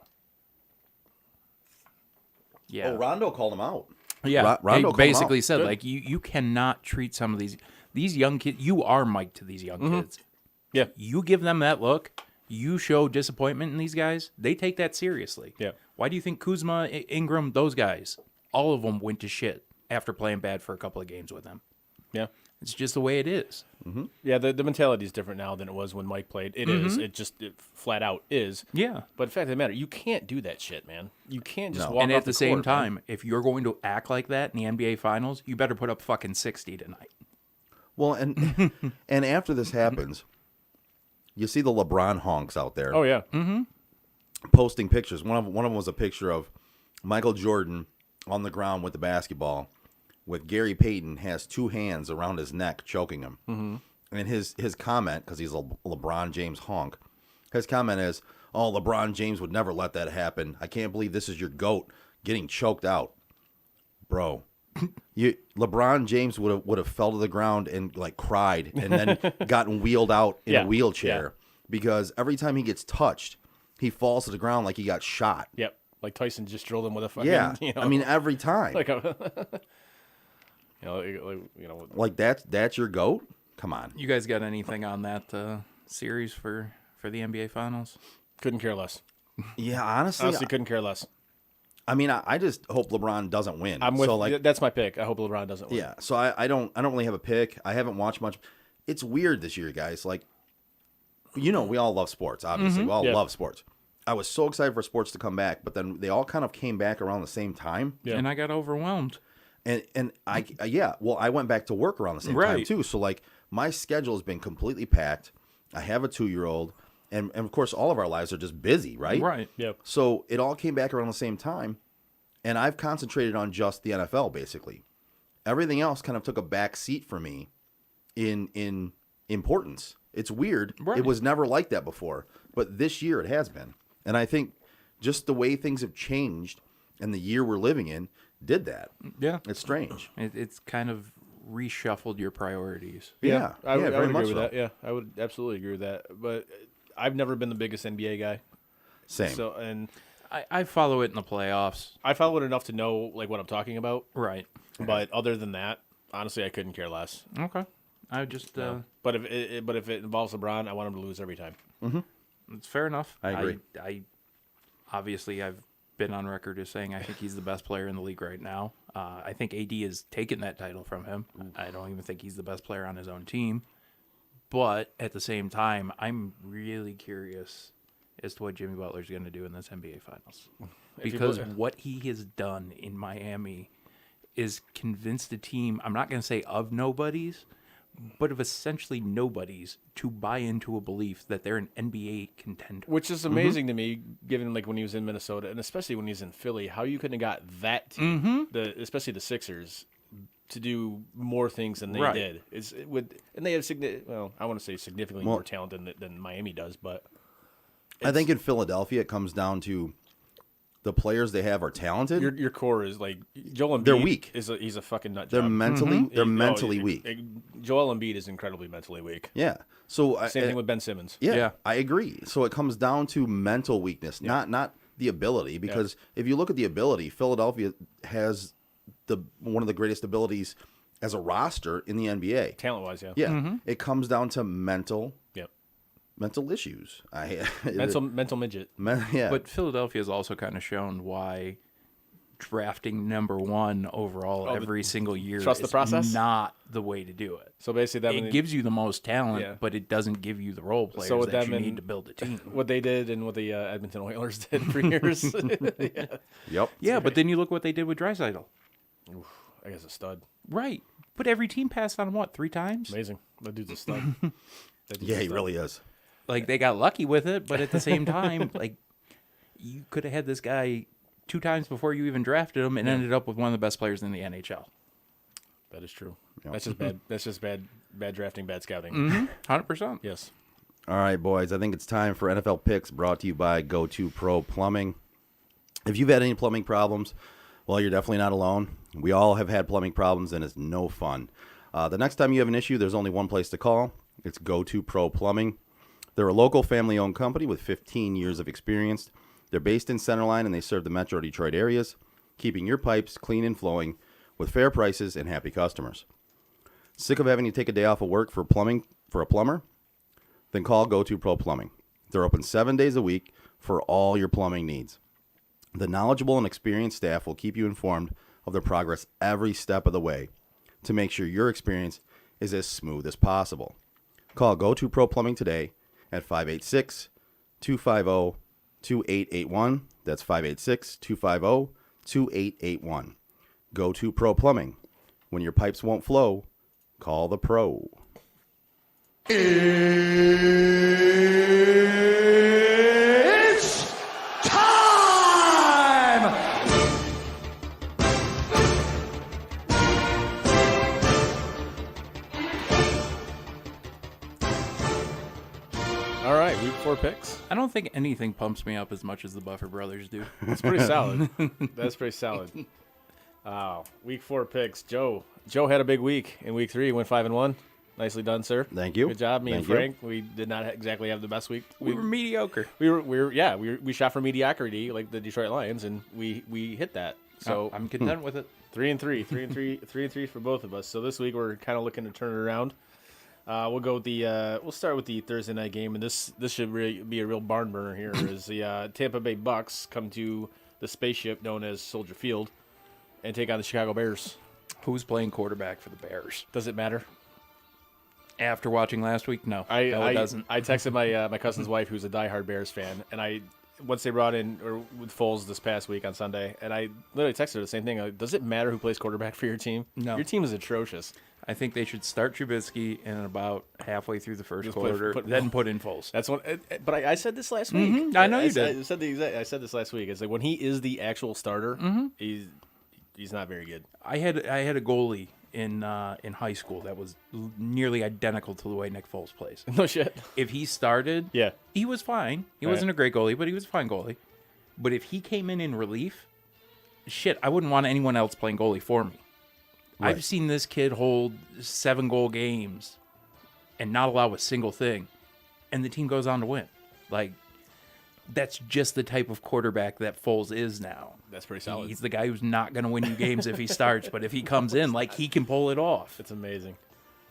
Yeah. Oh, Rondo called him out. Yeah, Rondo he basically out. said, Good. like, you cannot treat some of these young kids. You are Mike to these young kids. Yeah. You give them that look. You show disappointment in these guys. They take that seriously. Yeah. Why do you think Kuzma, Ingram, those guys, all of them went to shit after playing bad for a couple of games with them? Yeah. It's just the way it is. Mm-hmm. Yeah, the mentality is different now than it was when Mike played. It is. It flat out is. Yeah. But the fact of the matter, you can't do that shit, man. You can't just walk And off at the same court, time, man. if you're going to act like that in the NBA Finals, you better put up fucking 60 tonight. Well, and and after this happens, you see the LeBron honks out there. Oh yeah. Posting pictures. One of them was a picture of Michael Jordan on the ground with the basketball, with Gary Payton has two hands around his neck choking him. Mm-hmm. And his comment, because he's a LeBron James honk, his comment is, "Oh, LeBron James would never let that happen. I can't believe this is your GOAT getting choked out." Bro, LeBron James would have fell to the ground and like cried and then gotten wheeled out in a wheelchair because every time he gets touched, he falls to the ground like he got shot. Yep. Like Tyson just drilled him with a fucking. Yeah, You know, I mean every time. like a. Like that's your GOAT? Come on. You guys got anything on that series for the NBA Finals? Couldn't care less. Yeah, honestly couldn't care less. I mean, I just hope LeBron doesn't win. I'm with. So, like, that's my pick. I hope LeBron doesn't win. yeah, so I don't really have a pick. I haven't watched much. It's weird this year, guys. Like, we all love sports. Obviously, we all love sports. I was so excited for sports to come back, but then they all kind of came back around the same time. Yeah. And I got overwhelmed. And I went back to work around the same time too. So like my schedule has been completely packed. I have a 2-year-old, and of course all of our lives are just busy, right? Right. Yep. So it all came back around the same time, and I've concentrated on just the NFL basically. Everything else kind of took a back seat for me in importance. It's weird. Right. It was never like that before, but this year it has been. And I think just the way things have changed and the year we're living in did that. Yeah. It's strange. It's kind of reshuffled your priorities. Yeah. I would very agree much with so. that. Yeah, I would absolutely agree with that. But I've never been the biggest NBA guy. Same. So and I follow it in the playoffs. I follow it enough to know like what I'm talking about. Right. But other than that, honestly, I couldn't care less. Okay. I just But if it involves LeBron, I want him to lose every time. Mm-hmm. It's fair enough. I agree. I obviously I've been on record as saying I think he's the best player in the league right now. I think AD has taken that title from him. I don't even think he's the best player on his own team. But at the same time, I'm really curious as to what Jimmy Butler's going to do in this NBA Finals. Because what he has done in Miami is convinced a team, I'm not going to say of nobodies, but of essentially nobodies to buy into a belief that they're an NBA contender. Which is amazing to me, given like when he was in Minnesota, and especially when he's in Philly, how you couldn't have got that team, especially the Sixers, to do more things than they did. And they have I want to say significantly more talent than Miami does, but I think in Philadelphia it comes down to the players they have are talented. Your core is like Joel Embiid. They're weak. He's a fucking nut They're job. mentally weak. Joel Embiid is incredibly mentally weak. Yeah. So same thing with Ben Simmons. Yeah, I agree. So it comes down to mental weakness, not the ability. Because if you look at the ability, Philadelphia has one of the greatest abilities as a roster in the NBA. Talent wise, Yeah. It comes down to mental issues. Mental midget. Yeah. But Philadelphia has also kind of shown why drafting number one overall every single year trust the process? is not the way to do it. So basically, it gives you the most talent, but it doesn't give you the role players that you need to build a team. What they did and what the Edmonton Oilers did for years. Yep. Yeah, but then you look what they did with Draisaitl. Oof, I guess a stud. Right. But every team passed on him, what, 3 times? Amazing. That dude's a stud. Yeah, he really is. Like, they got lucky with it, but at the same time, like, you could have had this guy 2 times before you even drafted him and ended up with one of the best players in the NHL. That is true. Yep. That's just bad. That's just bad drafting, bad scouting. Mm-hmm. 100%. Yes. All right, boys. I think it's time for NFL Picks, brought to you by Go-To Pro Plumbing. If you've had any plumbing problems, well, you're definitely not alone. We all have had plumbing problems, and it's no fun. The next time you have an issue, there's only one place to call. It's Go-To Pro Plumbing. They're a local family-owned company with 15 years of experience. They're based in Centerline, and they serve the Metro Detroit areas, keeping your pipes clean and flowing with fair prices and happy customers. Sick of having to take a day off of work for a plumber? Then call Go-To Pro Plumbing. They're open 7 days a week for all your plumbing needs. The knowledgeable and experienced staff will keep you informed of their progress every step of the way to make sure your experience is as smooth as possible. Call Go-To Pro Plumbing today at 586-250-2881. That's 586-250-2881. Go-To Pro Plumbing. When your pipes won't flow, call the pro. It's time! All right, week 4 picks. I don't think anything pumps me up as much as the Buffer brothers do. It's pretty solid. That's pretty solid. Week 4 picks. Joe had a big week in week 3. He went 5-1. Nicely done, sir. Thank you. Good job. Me and Thank Frank, we did not exactly have the best week. We were mediocre. We shot for mediocrity like the Detroit Lions, and we hit that. So I'm content with it. 3-3 for both of us. So this week we're kind of looking to turn it around. We'll start with the Thursday night game, and this should really be a real barn burner here. As the Tampa Bay Bucks come to the spaceship known as Soldier Field and take on the Chicago Bears. Who's playing quarterback for the Bears? Does it matter? After watching last week, no. It doesn't. I texted my cousin's wife, who's a diehard Bears fan, and once they brought in with Foles this past week on Sunday, and I literally texted her the same thing. Like, does it matter who plays quarterback for your team? No. Your team is atrocious. I think they should start Trubisky and about halfway through the first quarter, then put in Foles. That's what. But I said this last week. Mm-hmm. I know you did. I said this last week. It's like when he is the actual starter, he's not very good. I had a goalie in high school that was nearly identical to the way Nick Foles plays. No shit. If he started, he was fine. He wasn't a great goalie, but he was a fine goalie. But if he came in relief, shit, I wouldn't want anyone else playing goalie for me. Right. I've seen this kid hold 7-goal games and not allow a single thing, and the team goes on to win. Like, that's just the type of quarterback that Foles is now. That's pretty solid. He's the guy who's not going to win you games if he starts, but if he comes in, like, he can pull it off. It's amazing.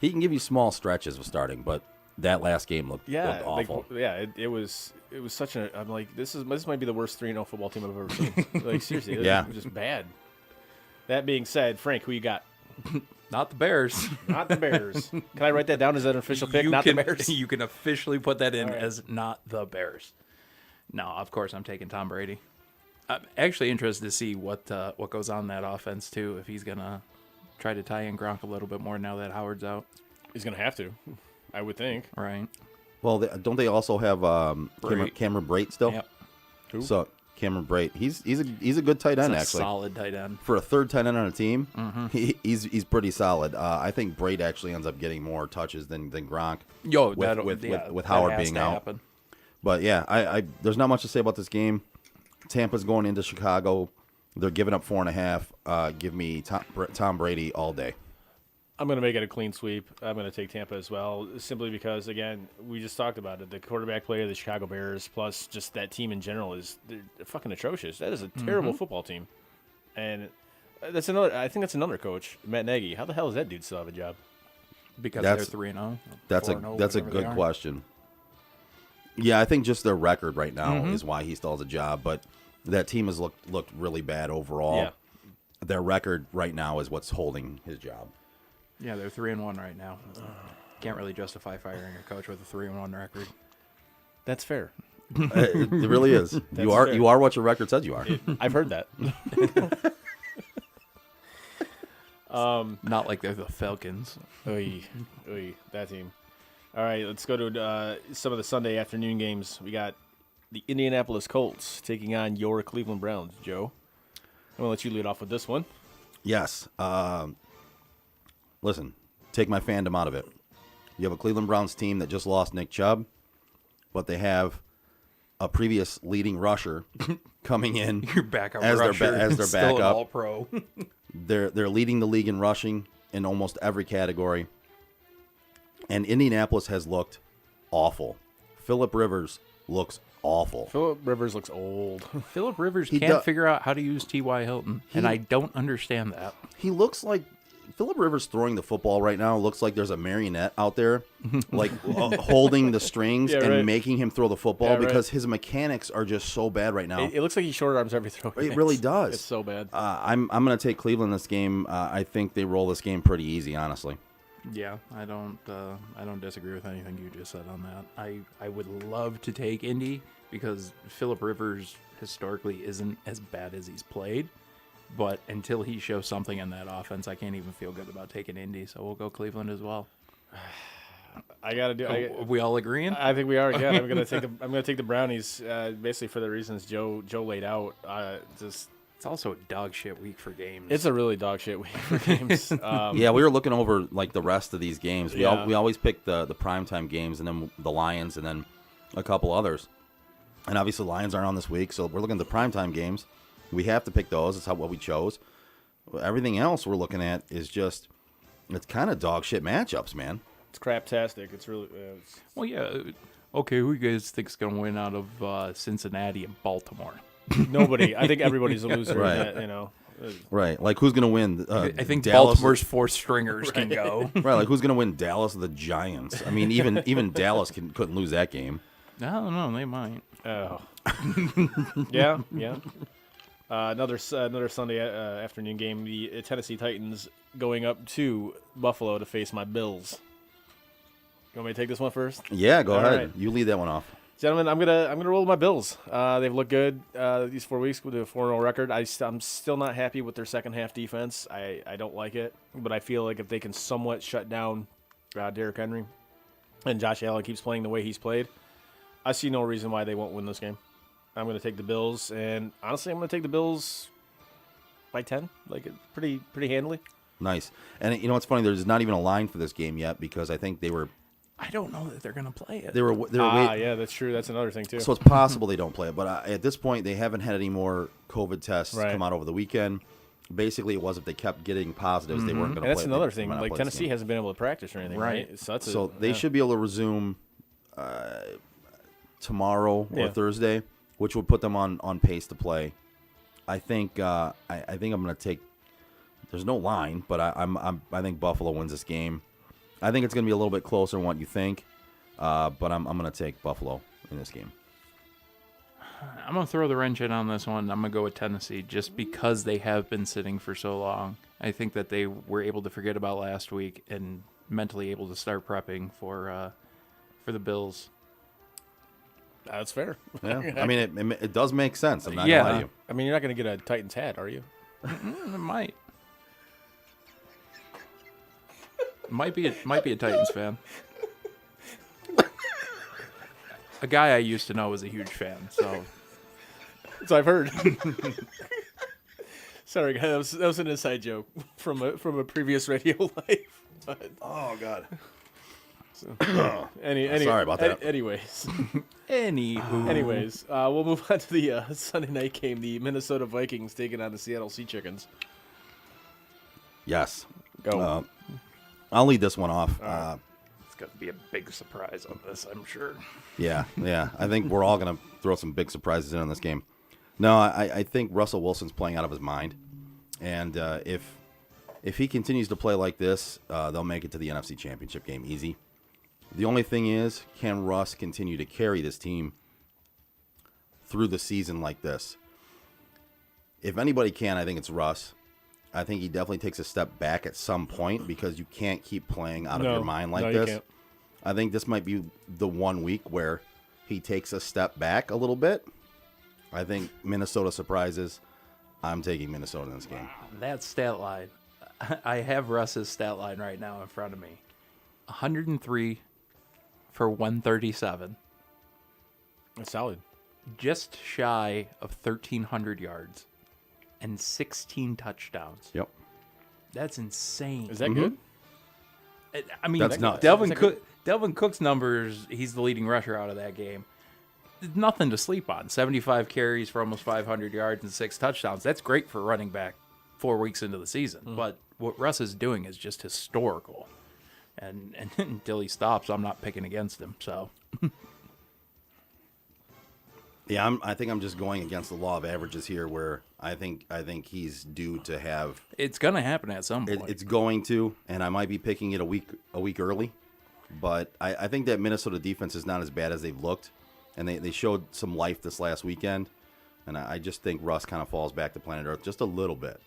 He can give you small stretches of starting, but that last game looked awful. It was such a. I'm like, this might be the worst 3-0 football team I've ever seen. Like, seriously, it was just bad. That being said, Frank, who you got? Not the Bears. Not the Bears. Can I write that down as an official pick? The Bears. You can officially put that in as not the Bears. No, of course I'm taking Tom Brady. I'm actually interested to see what goes on in that offense too. If he's gonna try to tie in Gronk a little bit more now that Howard's out. He's gonna have to, I would think. Right. Well, don't they also have Cameron Brate still? Yep. Who? So Cameron Brate, he's a good tight end, actually. Solid tight end for a third tight end on a team. Mm-hmm. He's pretty solid. I think Brate actually ends up getting more touches than Gronk. With Howard being out. Happen. But yeah, I there's not much to say about this game. Tampa's going into Chicago. They're giving up 4.5. Give me Tom Brady all day. I'm going to make it a clean sweep. I'm going to take Tampa as well, simply because, again, we just talked about it. The quarterback play of the Chicago Bears, plus just that team in general, they're fucking atrocious. That is a terrible football team. And I think that's another coach, Matt Nagy. How the hell does that dude still have a job? Because they're 3-0. That's a good question. Yeah, I think just their record right now is why he still has a job. But that team has looked really bad overall. Yeah. Their record right now is what's holding his job. Yeah, they're 3-1 right now. Can't really justify firing a coach with a 3-1 record. That's fair. It really is. You are what your record says you are. I've heard that. Not like they're the Falcons. Oy, that team. All right, let's go to some of the Sunday afternoon games. We got the Indianapolis Colts taking on your Cleveland Browns. Joe, I'm going to let you lead off with this one. Yes. Listen, take my fandom out of it. You have a Cleveland Browns team that just lost Nick Chubb, but they have a previous leading rusher coming in Your backup as rusher their is still an backup. All-Pro. They're leading the league in rushing in almost every category. And Indianapolis has looked awful. Phillip Rivers looks awful. Phillip Rivers looks old. Phillip Rivers can't figure out how to use T.Y. Hilton, and I don't understand that. He looks like Phillip Rivers throwing the football right now looks like there's a marionette out there, like holding the strings and making him throw the football because his mechanics are just so bad right now. It looks like he short arms every throw. It really does. It's so bad. I'm going to take Cleveland this game. I think they roll this game pretty easy, honestly. Yeah, I don't disagree with anything you just said on that. I would love to take Indy because Phillip Rivers historically isn't as bad as he's played. But until he shows something in that offense, I can't even feel good about taking Indy. So we'll go Cleveland as well. I gotta do. Are we all agreeing? I think we are. Yeah, I'm gonna take the Brownies basically for the reasons Joe laid out. It's also a dog shit week for games. It's a really dog shit week for games. Yeah, we were looking over like the rest of these games. We always pick the primetime games and then the Lions and then a couple others. And obviously the Lions aren't on this week, so we're looking at the primetime games. We have to pick those. That's what we chose. Everything else we're looking at is just, it's kind of dog shit matchups, man. It's craptastic. It's really. Well, yeah. Okay, who you guys think is going to win out of Cincinnati and Baltimore? Nobody. I think everybody's a loser. Right. In that, you know. Right. Like who's going to win? I think Dallas, Baltimore's four stringers can go. Right. Like who's going to win? Dallas or the Giants? I mean, even Dallas couldn't lose that game. I don't know. They might. Oh. Yeah. Another Sunday afternoon game. The Tennessee Titans going up to Buffalo to face my Bills. You want me to take this one first? Yeah, go ahead. Right. You lead that one off. Gentlemen, I'm gonna roll with my Bills. They've looked good these 4 weeks with a 4-0 record. I'm still not happy with their second half defense. I don't like it, but I feel like if they can somewhat shut down Derrick Henry and Josh Allen keeps playing the way he's played, I see no reason why they won't win this game. I'm going to take the Bills, and honestly, I'm going to take the Bills by 10, like pretty handily. Nice. And you know what's funny? There's not even a line for this game yet because I think they were. I don't know that they're going to play it. They were yeah, that's true. That's another thing too. So it's possible they don't play it, but at this point, they haven't had any more COVID tests come out over the weekend. Basically, it was if they kept getting positives, they weren't going to play. That's another thing. Like Tennessee hasn't been able to practice or anything, right? So they should be able to resume tomorrow or Thursday, which would put them on pace to play. I think I think I'm going to take. There's no line, but I think Buffalo wins this game. I think it's going to be a little bit closer than what you think, but I'm going to take Buffalo in this game. I'm going to throw the wrench in on this one. I'm going to go with Tennessee just because they have been sitting for so long. I think that they were able to forget about last week and mentally able to start prepping for the Bills. That's fair. Yeah. I mean, it does make sense. I'm not going to lie to you. I mean, you're not going to get a Titans hat, are you? It might. Might be a Titans fan. A guy I used to know was a huge fan, so I've heard. Sorry, guys, that was an inside joke from a previous radio life. But, oh God. So, sorry about that. Anyways, anyways, we'll move on to the Sunday night game. The Minnesota Vikings taking on the Seattle Sea Chickens. Yes. Go. I'll lead this one off. It's going to be a big surprise on this, I'm sure. Yeah. I think we're all going to throw some big surprises in on this game. No, I think Russell Wilson's playing out of his mind, and if he continues to play like this, they'll make it to the NFC Championship game easy. The only thing is, can Russ continue to carry this team through the season like this? If anybody can, I think it's Russ. I think he definitely takes a step back at some point because you can't keep playing out of your mind like this. Can't. I think this might be the 1 week where he takes a step back a little bit. I think Minnesota surprises. I'm taking Minnesota in this game. That stat line, I have Russ's stat line right now in front of me. 103 for 137. That's solid. Just shy of 1,300 yards and 16 touchdowns. Yep. That's insane. Is that good? I mean, That's nuts. Delvin Cook's numbers, he's the leading rusher out of that game. Nothing to sleep on. 75 carries for almost 500 yards and 6 touchdowns. That's great for running back 4 weeks into the season. But what Russ is doing is just historical. And until he stops, I'm not picking against him. So, yeah, I think I'm just going against the law of averages here, where I think he's due to have. It's going to happen at some point. It's going to, and I might be picking it a week early, but I think that Minnesota defense is not as bad as they've looked, and they showed some life this last weekend, and I just think Russ kind of falls back to planet Earth just a little bit.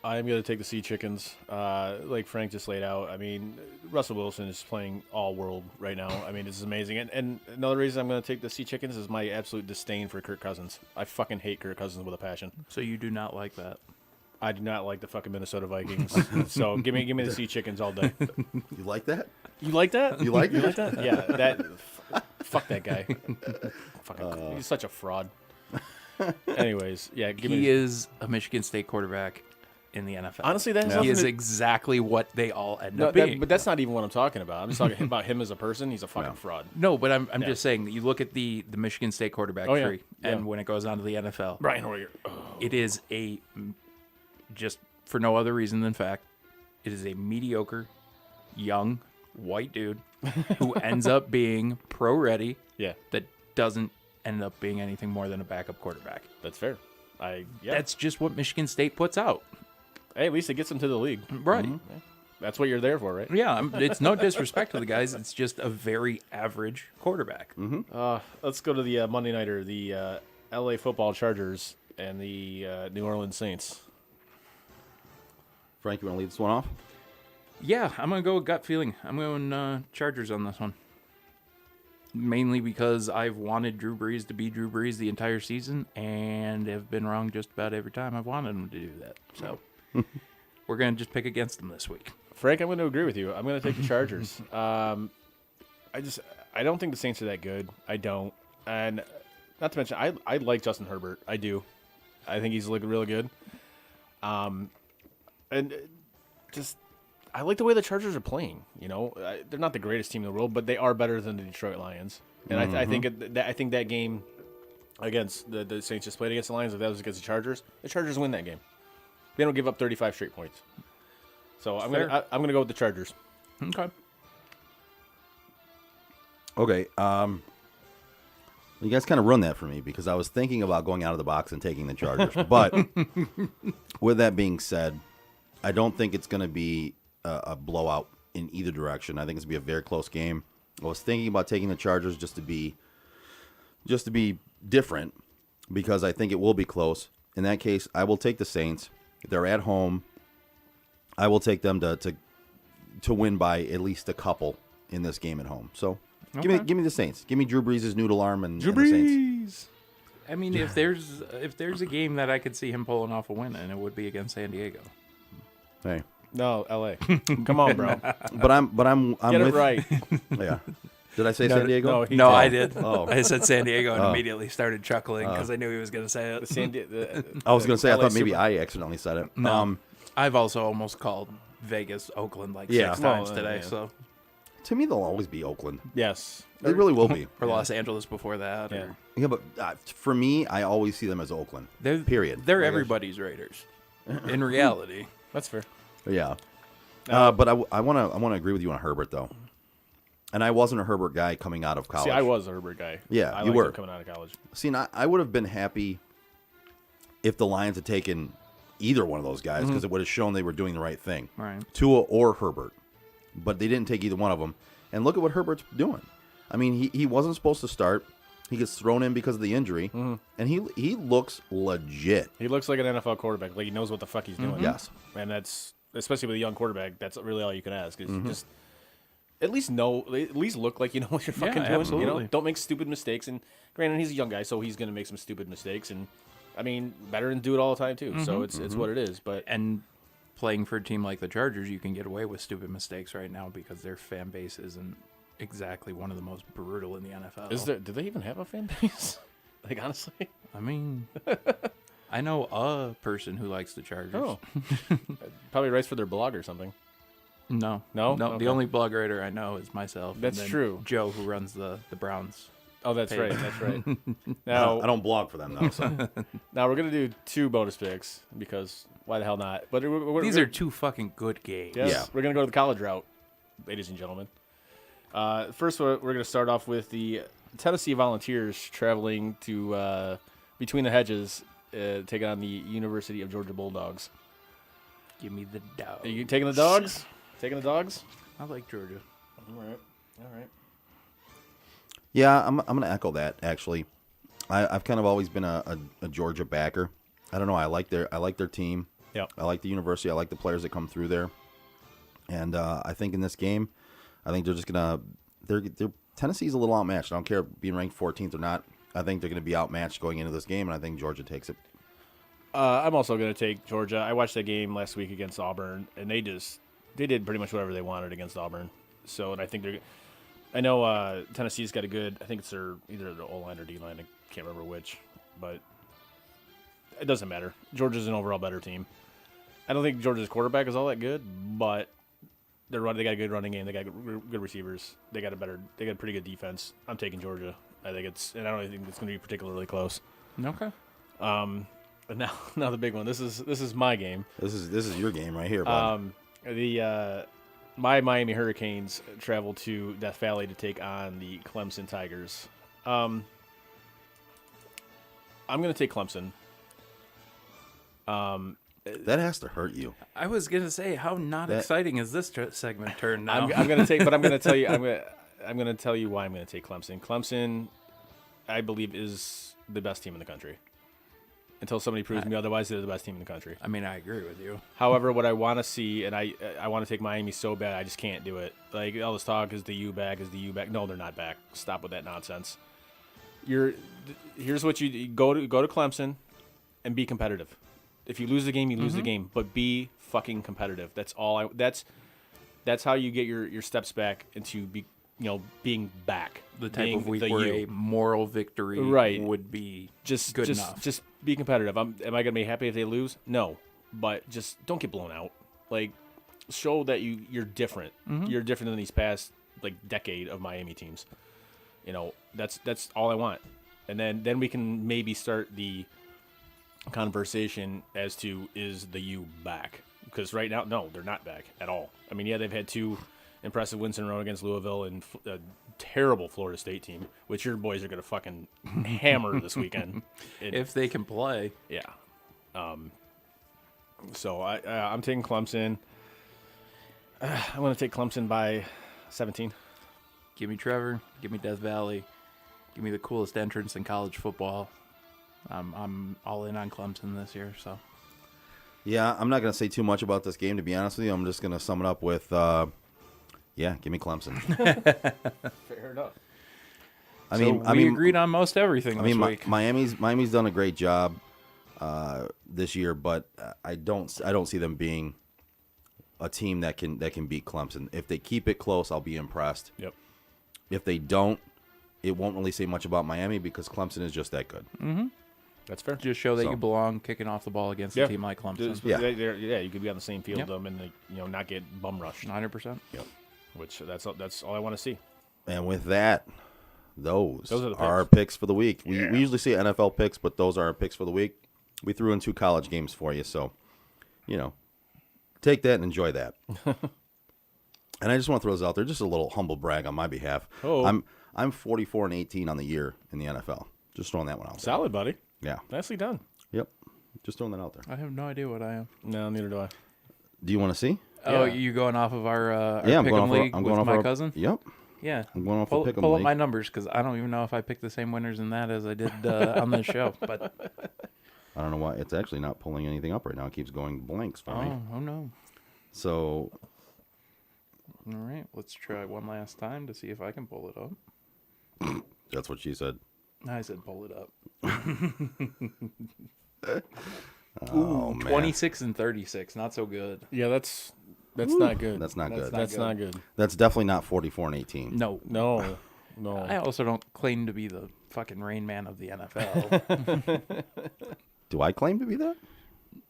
I'm going to take the Sea Chickens. Like Frank just laid out, I mean, Russell Wilson is playing all world right now. I mean, this is amazing. And another reason I'm going to take the Sea Chickens is my absolute disdain for Kirk Cousins. I fucking hate Kirk Cousins with a passion. So you do not like that? I do not like the fucking Minnesota Vikings. So give me the Sea Chickens all day. You like that? You like that? You like that? Yeah, fuck that guy. Fucking, he's such a fraud. Anyways, yeah, he is a Michigan State quarterback in the NFL. Honestly, he is exactly what they all end up being. But that's not even what I'm talking about. I'm just talking about him as a person. He's a fucking fraud. No, but I'm just saying, you look at the Michigan State quarterback tree, and Yeah. when it goes on to the NFL, Brian Hoyer. It is just for no other reason than fact, it is a mediocre, young, white dude who ends up being pro-ready. Yeah. That doesn't end up being anything more than a backup quarterback. That's fair. That's just what Michigan State puts out. Hey, at least it gets them to the league. Right. Mm-hmm. That's what you're there for, right? Yeah, it's no disrespect to the guys. It's just a very average quarterback. Let's go to the Monday Nighter, the LA Football Chargers and the New Orleans Saints. Frank, you want to lead this one off? Yeah, I'm going to go with gut feeling. I'm going Chargers on this one. Mainly because I've wanted Drew Brees to be Drew Brees the entire season and have been wrong just about every time I've wanted him to do that. So we're going to just pick against them this week. Frank, I'm going to agree with you. I'm going to take the Chargers. I don't think the Saints are that good. I don't. And not to mention, I like Justin Herbert. I do. I think he's looking really good. And just, I like the way the Chargers are playing. You know, they're not the greatest team in the world, but they are better than the Detroit Lions. And I think that game against the Saints just played against the Lions. If that was against the Chargers win that game. They don't give up 35 straight points. So I'm gonna go with the Chargers. Okay. You guys kind of run that for me because I was thinking about going out of the box and taking the Chargers. But with that being said, I don't think it's going to be a blowout in either direction. I think it's going to be a very close game. I was thinking about taking the Chargers just to be different because I think it will be close. In that case, I will take the Saints. They're at home. I will take them to win by at least a couple in this game at home. So give me the Saints. Give me Drew Brees' noodle arm and the Saints. I mean, if there's a game that I could see him pulling off a win, and it would be against San Diego. Hey. No, LA. Come on, bro. But I'm Get with, it right. Yeah. Did I say San Diego? No, I did. Oh. I said San Diego and immediately started chuckling because I knew he was going to say it. I was going to say, I thought maybe I accidentally said it. No. I've also almost called Vegas Oakland 6 times today. So to me, they'll always be Oakland. Yes. They really will be. Or Los Angeles before that. Yeah. Yeah, but for me, I always see them as Oakland. Period. They're everybody's Raiders. In reality. That's fair. Yeah. But I want to agree with you on Herbert, though. And I wasn't a Herbert guy coming out of college. See, I was a Herbert guy. Yeah, I you were. him coming out of college. See, and I would have been happy if the Lions had taken either one of those guys because it would have shown they were doing the right thing. Right. Tua or Herbert. But they didn't take either one of them. And look at what Herbert's doing. I mean, he wasn't supposed to start. He gets thrown in because of the injury. And he looks legit. He looks like an NFL quarterback. Like he knows what the fuck he's doing. Yes. And that's, especially with a young quarterback, that's really all you can ask. Is just at least look like you know what you're fucking doing. Absolutely. You know, don't make stupid mistakes. And granted, he's a young guy, so he's going to make some stupid mistakes. And I mean, better than do it all the time too. So it's what it is. But and playing for a team like the Chargers, you can get away with stupid mistakes right now because their fan base isn't exactly one of the most brutal in the NFL. Do they even have a fan base? Like, honestly? I mean, I know a person who likes the Chargers. Oh. Probably writes for their blog or something. No. Okay. The only blog writer I know is myself. That's and then true. Joe, who runs the Browns. Oh, that's page. right. That's right. Now I don't blog for them, though. So. Now we're going to do 2 bonus picks because why the hell not? But These are 2 fucking good games. Yes, Yeah. We're going to go to the college route, ladies and gentlemen. First, we're going to start off with the Tennessee Volunteers traveling to Between the Hedges, taking on the University of Georgia Bulldogs. Give me the dogs. Are you taking the dogs? Taking the dogs? I like Georgia. All right. Yeah, I'm going to echo that, actually. I've kind of always been a Georgia backer. I don't know. I like their team. Yep. I like the university. I like the players that come through there. And I think in this game, I think they're just going to – Tennessee's a little outmatched. I don't care being ranked 14th or not. I think they're going to be outmatched going into this game, and I think Georgia takes it. I'm also going to take Georgia. I watched that game last week against Auburn, and they did pretty much whatever they wanted against Auburn. So, and I think I know Tennessee's got a good, I think it's either the O-line or D-line. I can't remember which, but it doesn't matter. Georgia's an overall better team. I don't think Georgia's quarterback is all that good, but they got a good running game. They got good receivers. They got a pretty good defense. I'm taking Georgia. I think and I don't think it's going to be particularly close. Okay. But now the big one. This is my game. This is your game right here, bud. My Miami Hurricanes travel to Death Valley to take on the Clemson Tigers. I'm going to take Clemson. That has to hurt you. I was going to say, how exciting is this segment turned now? I'm going to take, but I'm going to tell you, I'm going to tell you why I'm going to take Clemson. Clemson, I believe, is the best team in the country. Until somebody proves me otherwise, they're the best team in the country. I mean, I agree with you. However, what I want to see, and I want to take Miami so bad, I just can't do it. Like, all this talk, is the U back? No, they're not back. Stop with that nonsense. Here's what you go to Clemson and be competitive. If you lose the game, you lose the game, but be fucking competitive. That's all. That's how you get your steps back into being back. The type of week where a moral victory would be good enough. Just be competitive. Am I going to be happy if they lose? No, but just don't get blown out. Like, show that you're different. You're different than these past decade of Miami teams. That's all I want. And then we can maybe start the conversation as to, is the U back? Because right now, no, they're not back at all. I mean, yeah, they've had 2 impressive wins in a row against Louisville and a terrible Florida State team, which your boys are going to fucking hammer this weekend. If they can play. Yeah. So I'm taking Clemson. I'm going to take Clemson by 17. Give me Trevor. Give me Death Valley. Give me the coolest entrance in college football. I'm all in on Clemson this year. So. Yeah, I'm not going to say too much about this game, to be honest with you. I'm just going to sum it up with, give me Clemson. Fair enough. I mean, we agreed on most everything this week. Miami's done a great job this year, but I don't see them being a team that can beat Clemson. If they keep it close, I'll be impressed. Yep. If they don't, it won't really say much about Miami because Clemson is just that good. Mm-hmm. That's fair. Just show that you belong kicking off the ball against a team like Clemson. You could be on the same field with them and not get bum rushed. 100%. Yep. Which that's all I want to see. And with that, those are our picks for the week. We usually say NFL picks, but those are our picks for the week. We threw in 2 college games for you, so take that and enjoy that. And I just want to throw this out there, just a little humble brag on my behalf. Oh. I'm 44-18 on the year in the NFL. Just throwing that one out there. Solid, buddy. Yeah. Nicely done. Yep. Just throwing that out there. I have no idea what I am. No, neither do I. Do you want to see? Oh, you going off of our I'm pick 'em league I'm with going off my cousin? Yep. Yeah. I'm going off pull, a pick 'em pull league. up my numbers because I don't even know if I picked the same winners in that as I did on this show. But I don't know why. It's actually not pulling anything up right now. It keeps going blanks for me. Oh, no. So. All right. Let's try one last time to see if I can pull it up. That's what she said. I said pull it up. Oh, man. 26-36, not so good. Yeah, that's not good. That's not good. That's not good. That's definitely not 44-18. No. No. I also don't claim to be the fucking Rain Man of the NFL. Do I claim to be that?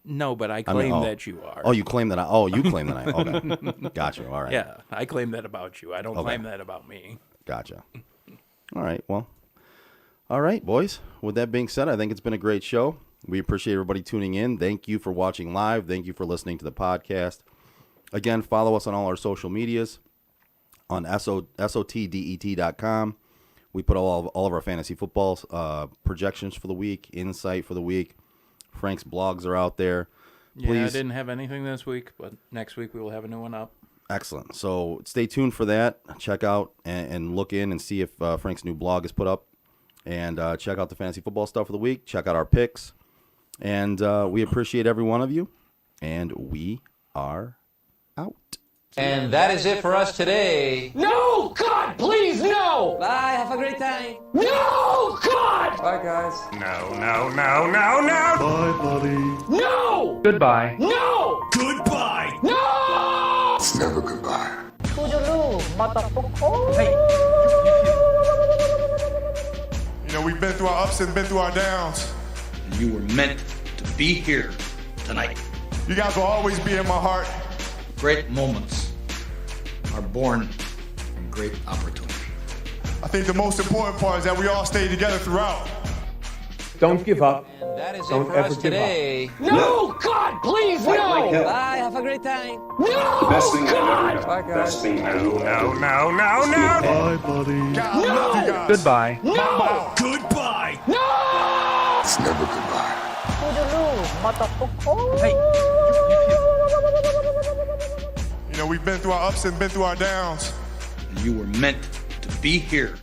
No, but I claim that you are. Oh, you claim that I. You claim that I. Okay, gotcha. All right. Yeah, I claim that about you. I don't claim that about me. Gotcha. All right. Well. All right, boys. With that being said, I think it's been a great show. We appreciate everybody tuning in. Thank you for watching live. Thank you for listening to the podcast. Again, follow us on all our social medias on SOTDET.com. We put all of our fantasy football projections for the week, insight for the week. Frank's blogs are out there. Please. Yeah, I didn't have anything this week, but next week we will have a new one up. Excellent. So stay tuned for that. Check out and look in and see if Frank's new blog is put up. And check out the fantasy football stuff for the week. Check out our picks. And we appreciate every one of you. And we are out. And that is it for us today. No! God, please, no! Bye, have a great time. No! God! Bye, guys. No. Bye, buddy. No! Goodbye. No! Goodbye. No! It's never goodbye. You know, we've been through our ups and been through our downs. You were meant to be here tonight. You guys will always be in my heart. Great moments are born from great opportunity. I think the most important part is that we all stay together throughout. Don't give up. And that is Don't it for ever us give today. No! God, please, no! Bye, have a great time. No! Best thing God! Bye, guys. Best thing I know. No. Bye, buddy. God, I love you guys. Goodbye. No! Goodbye. No! It's never goodbye. You know, we've been through our ups and been through our downs. You were meant to be here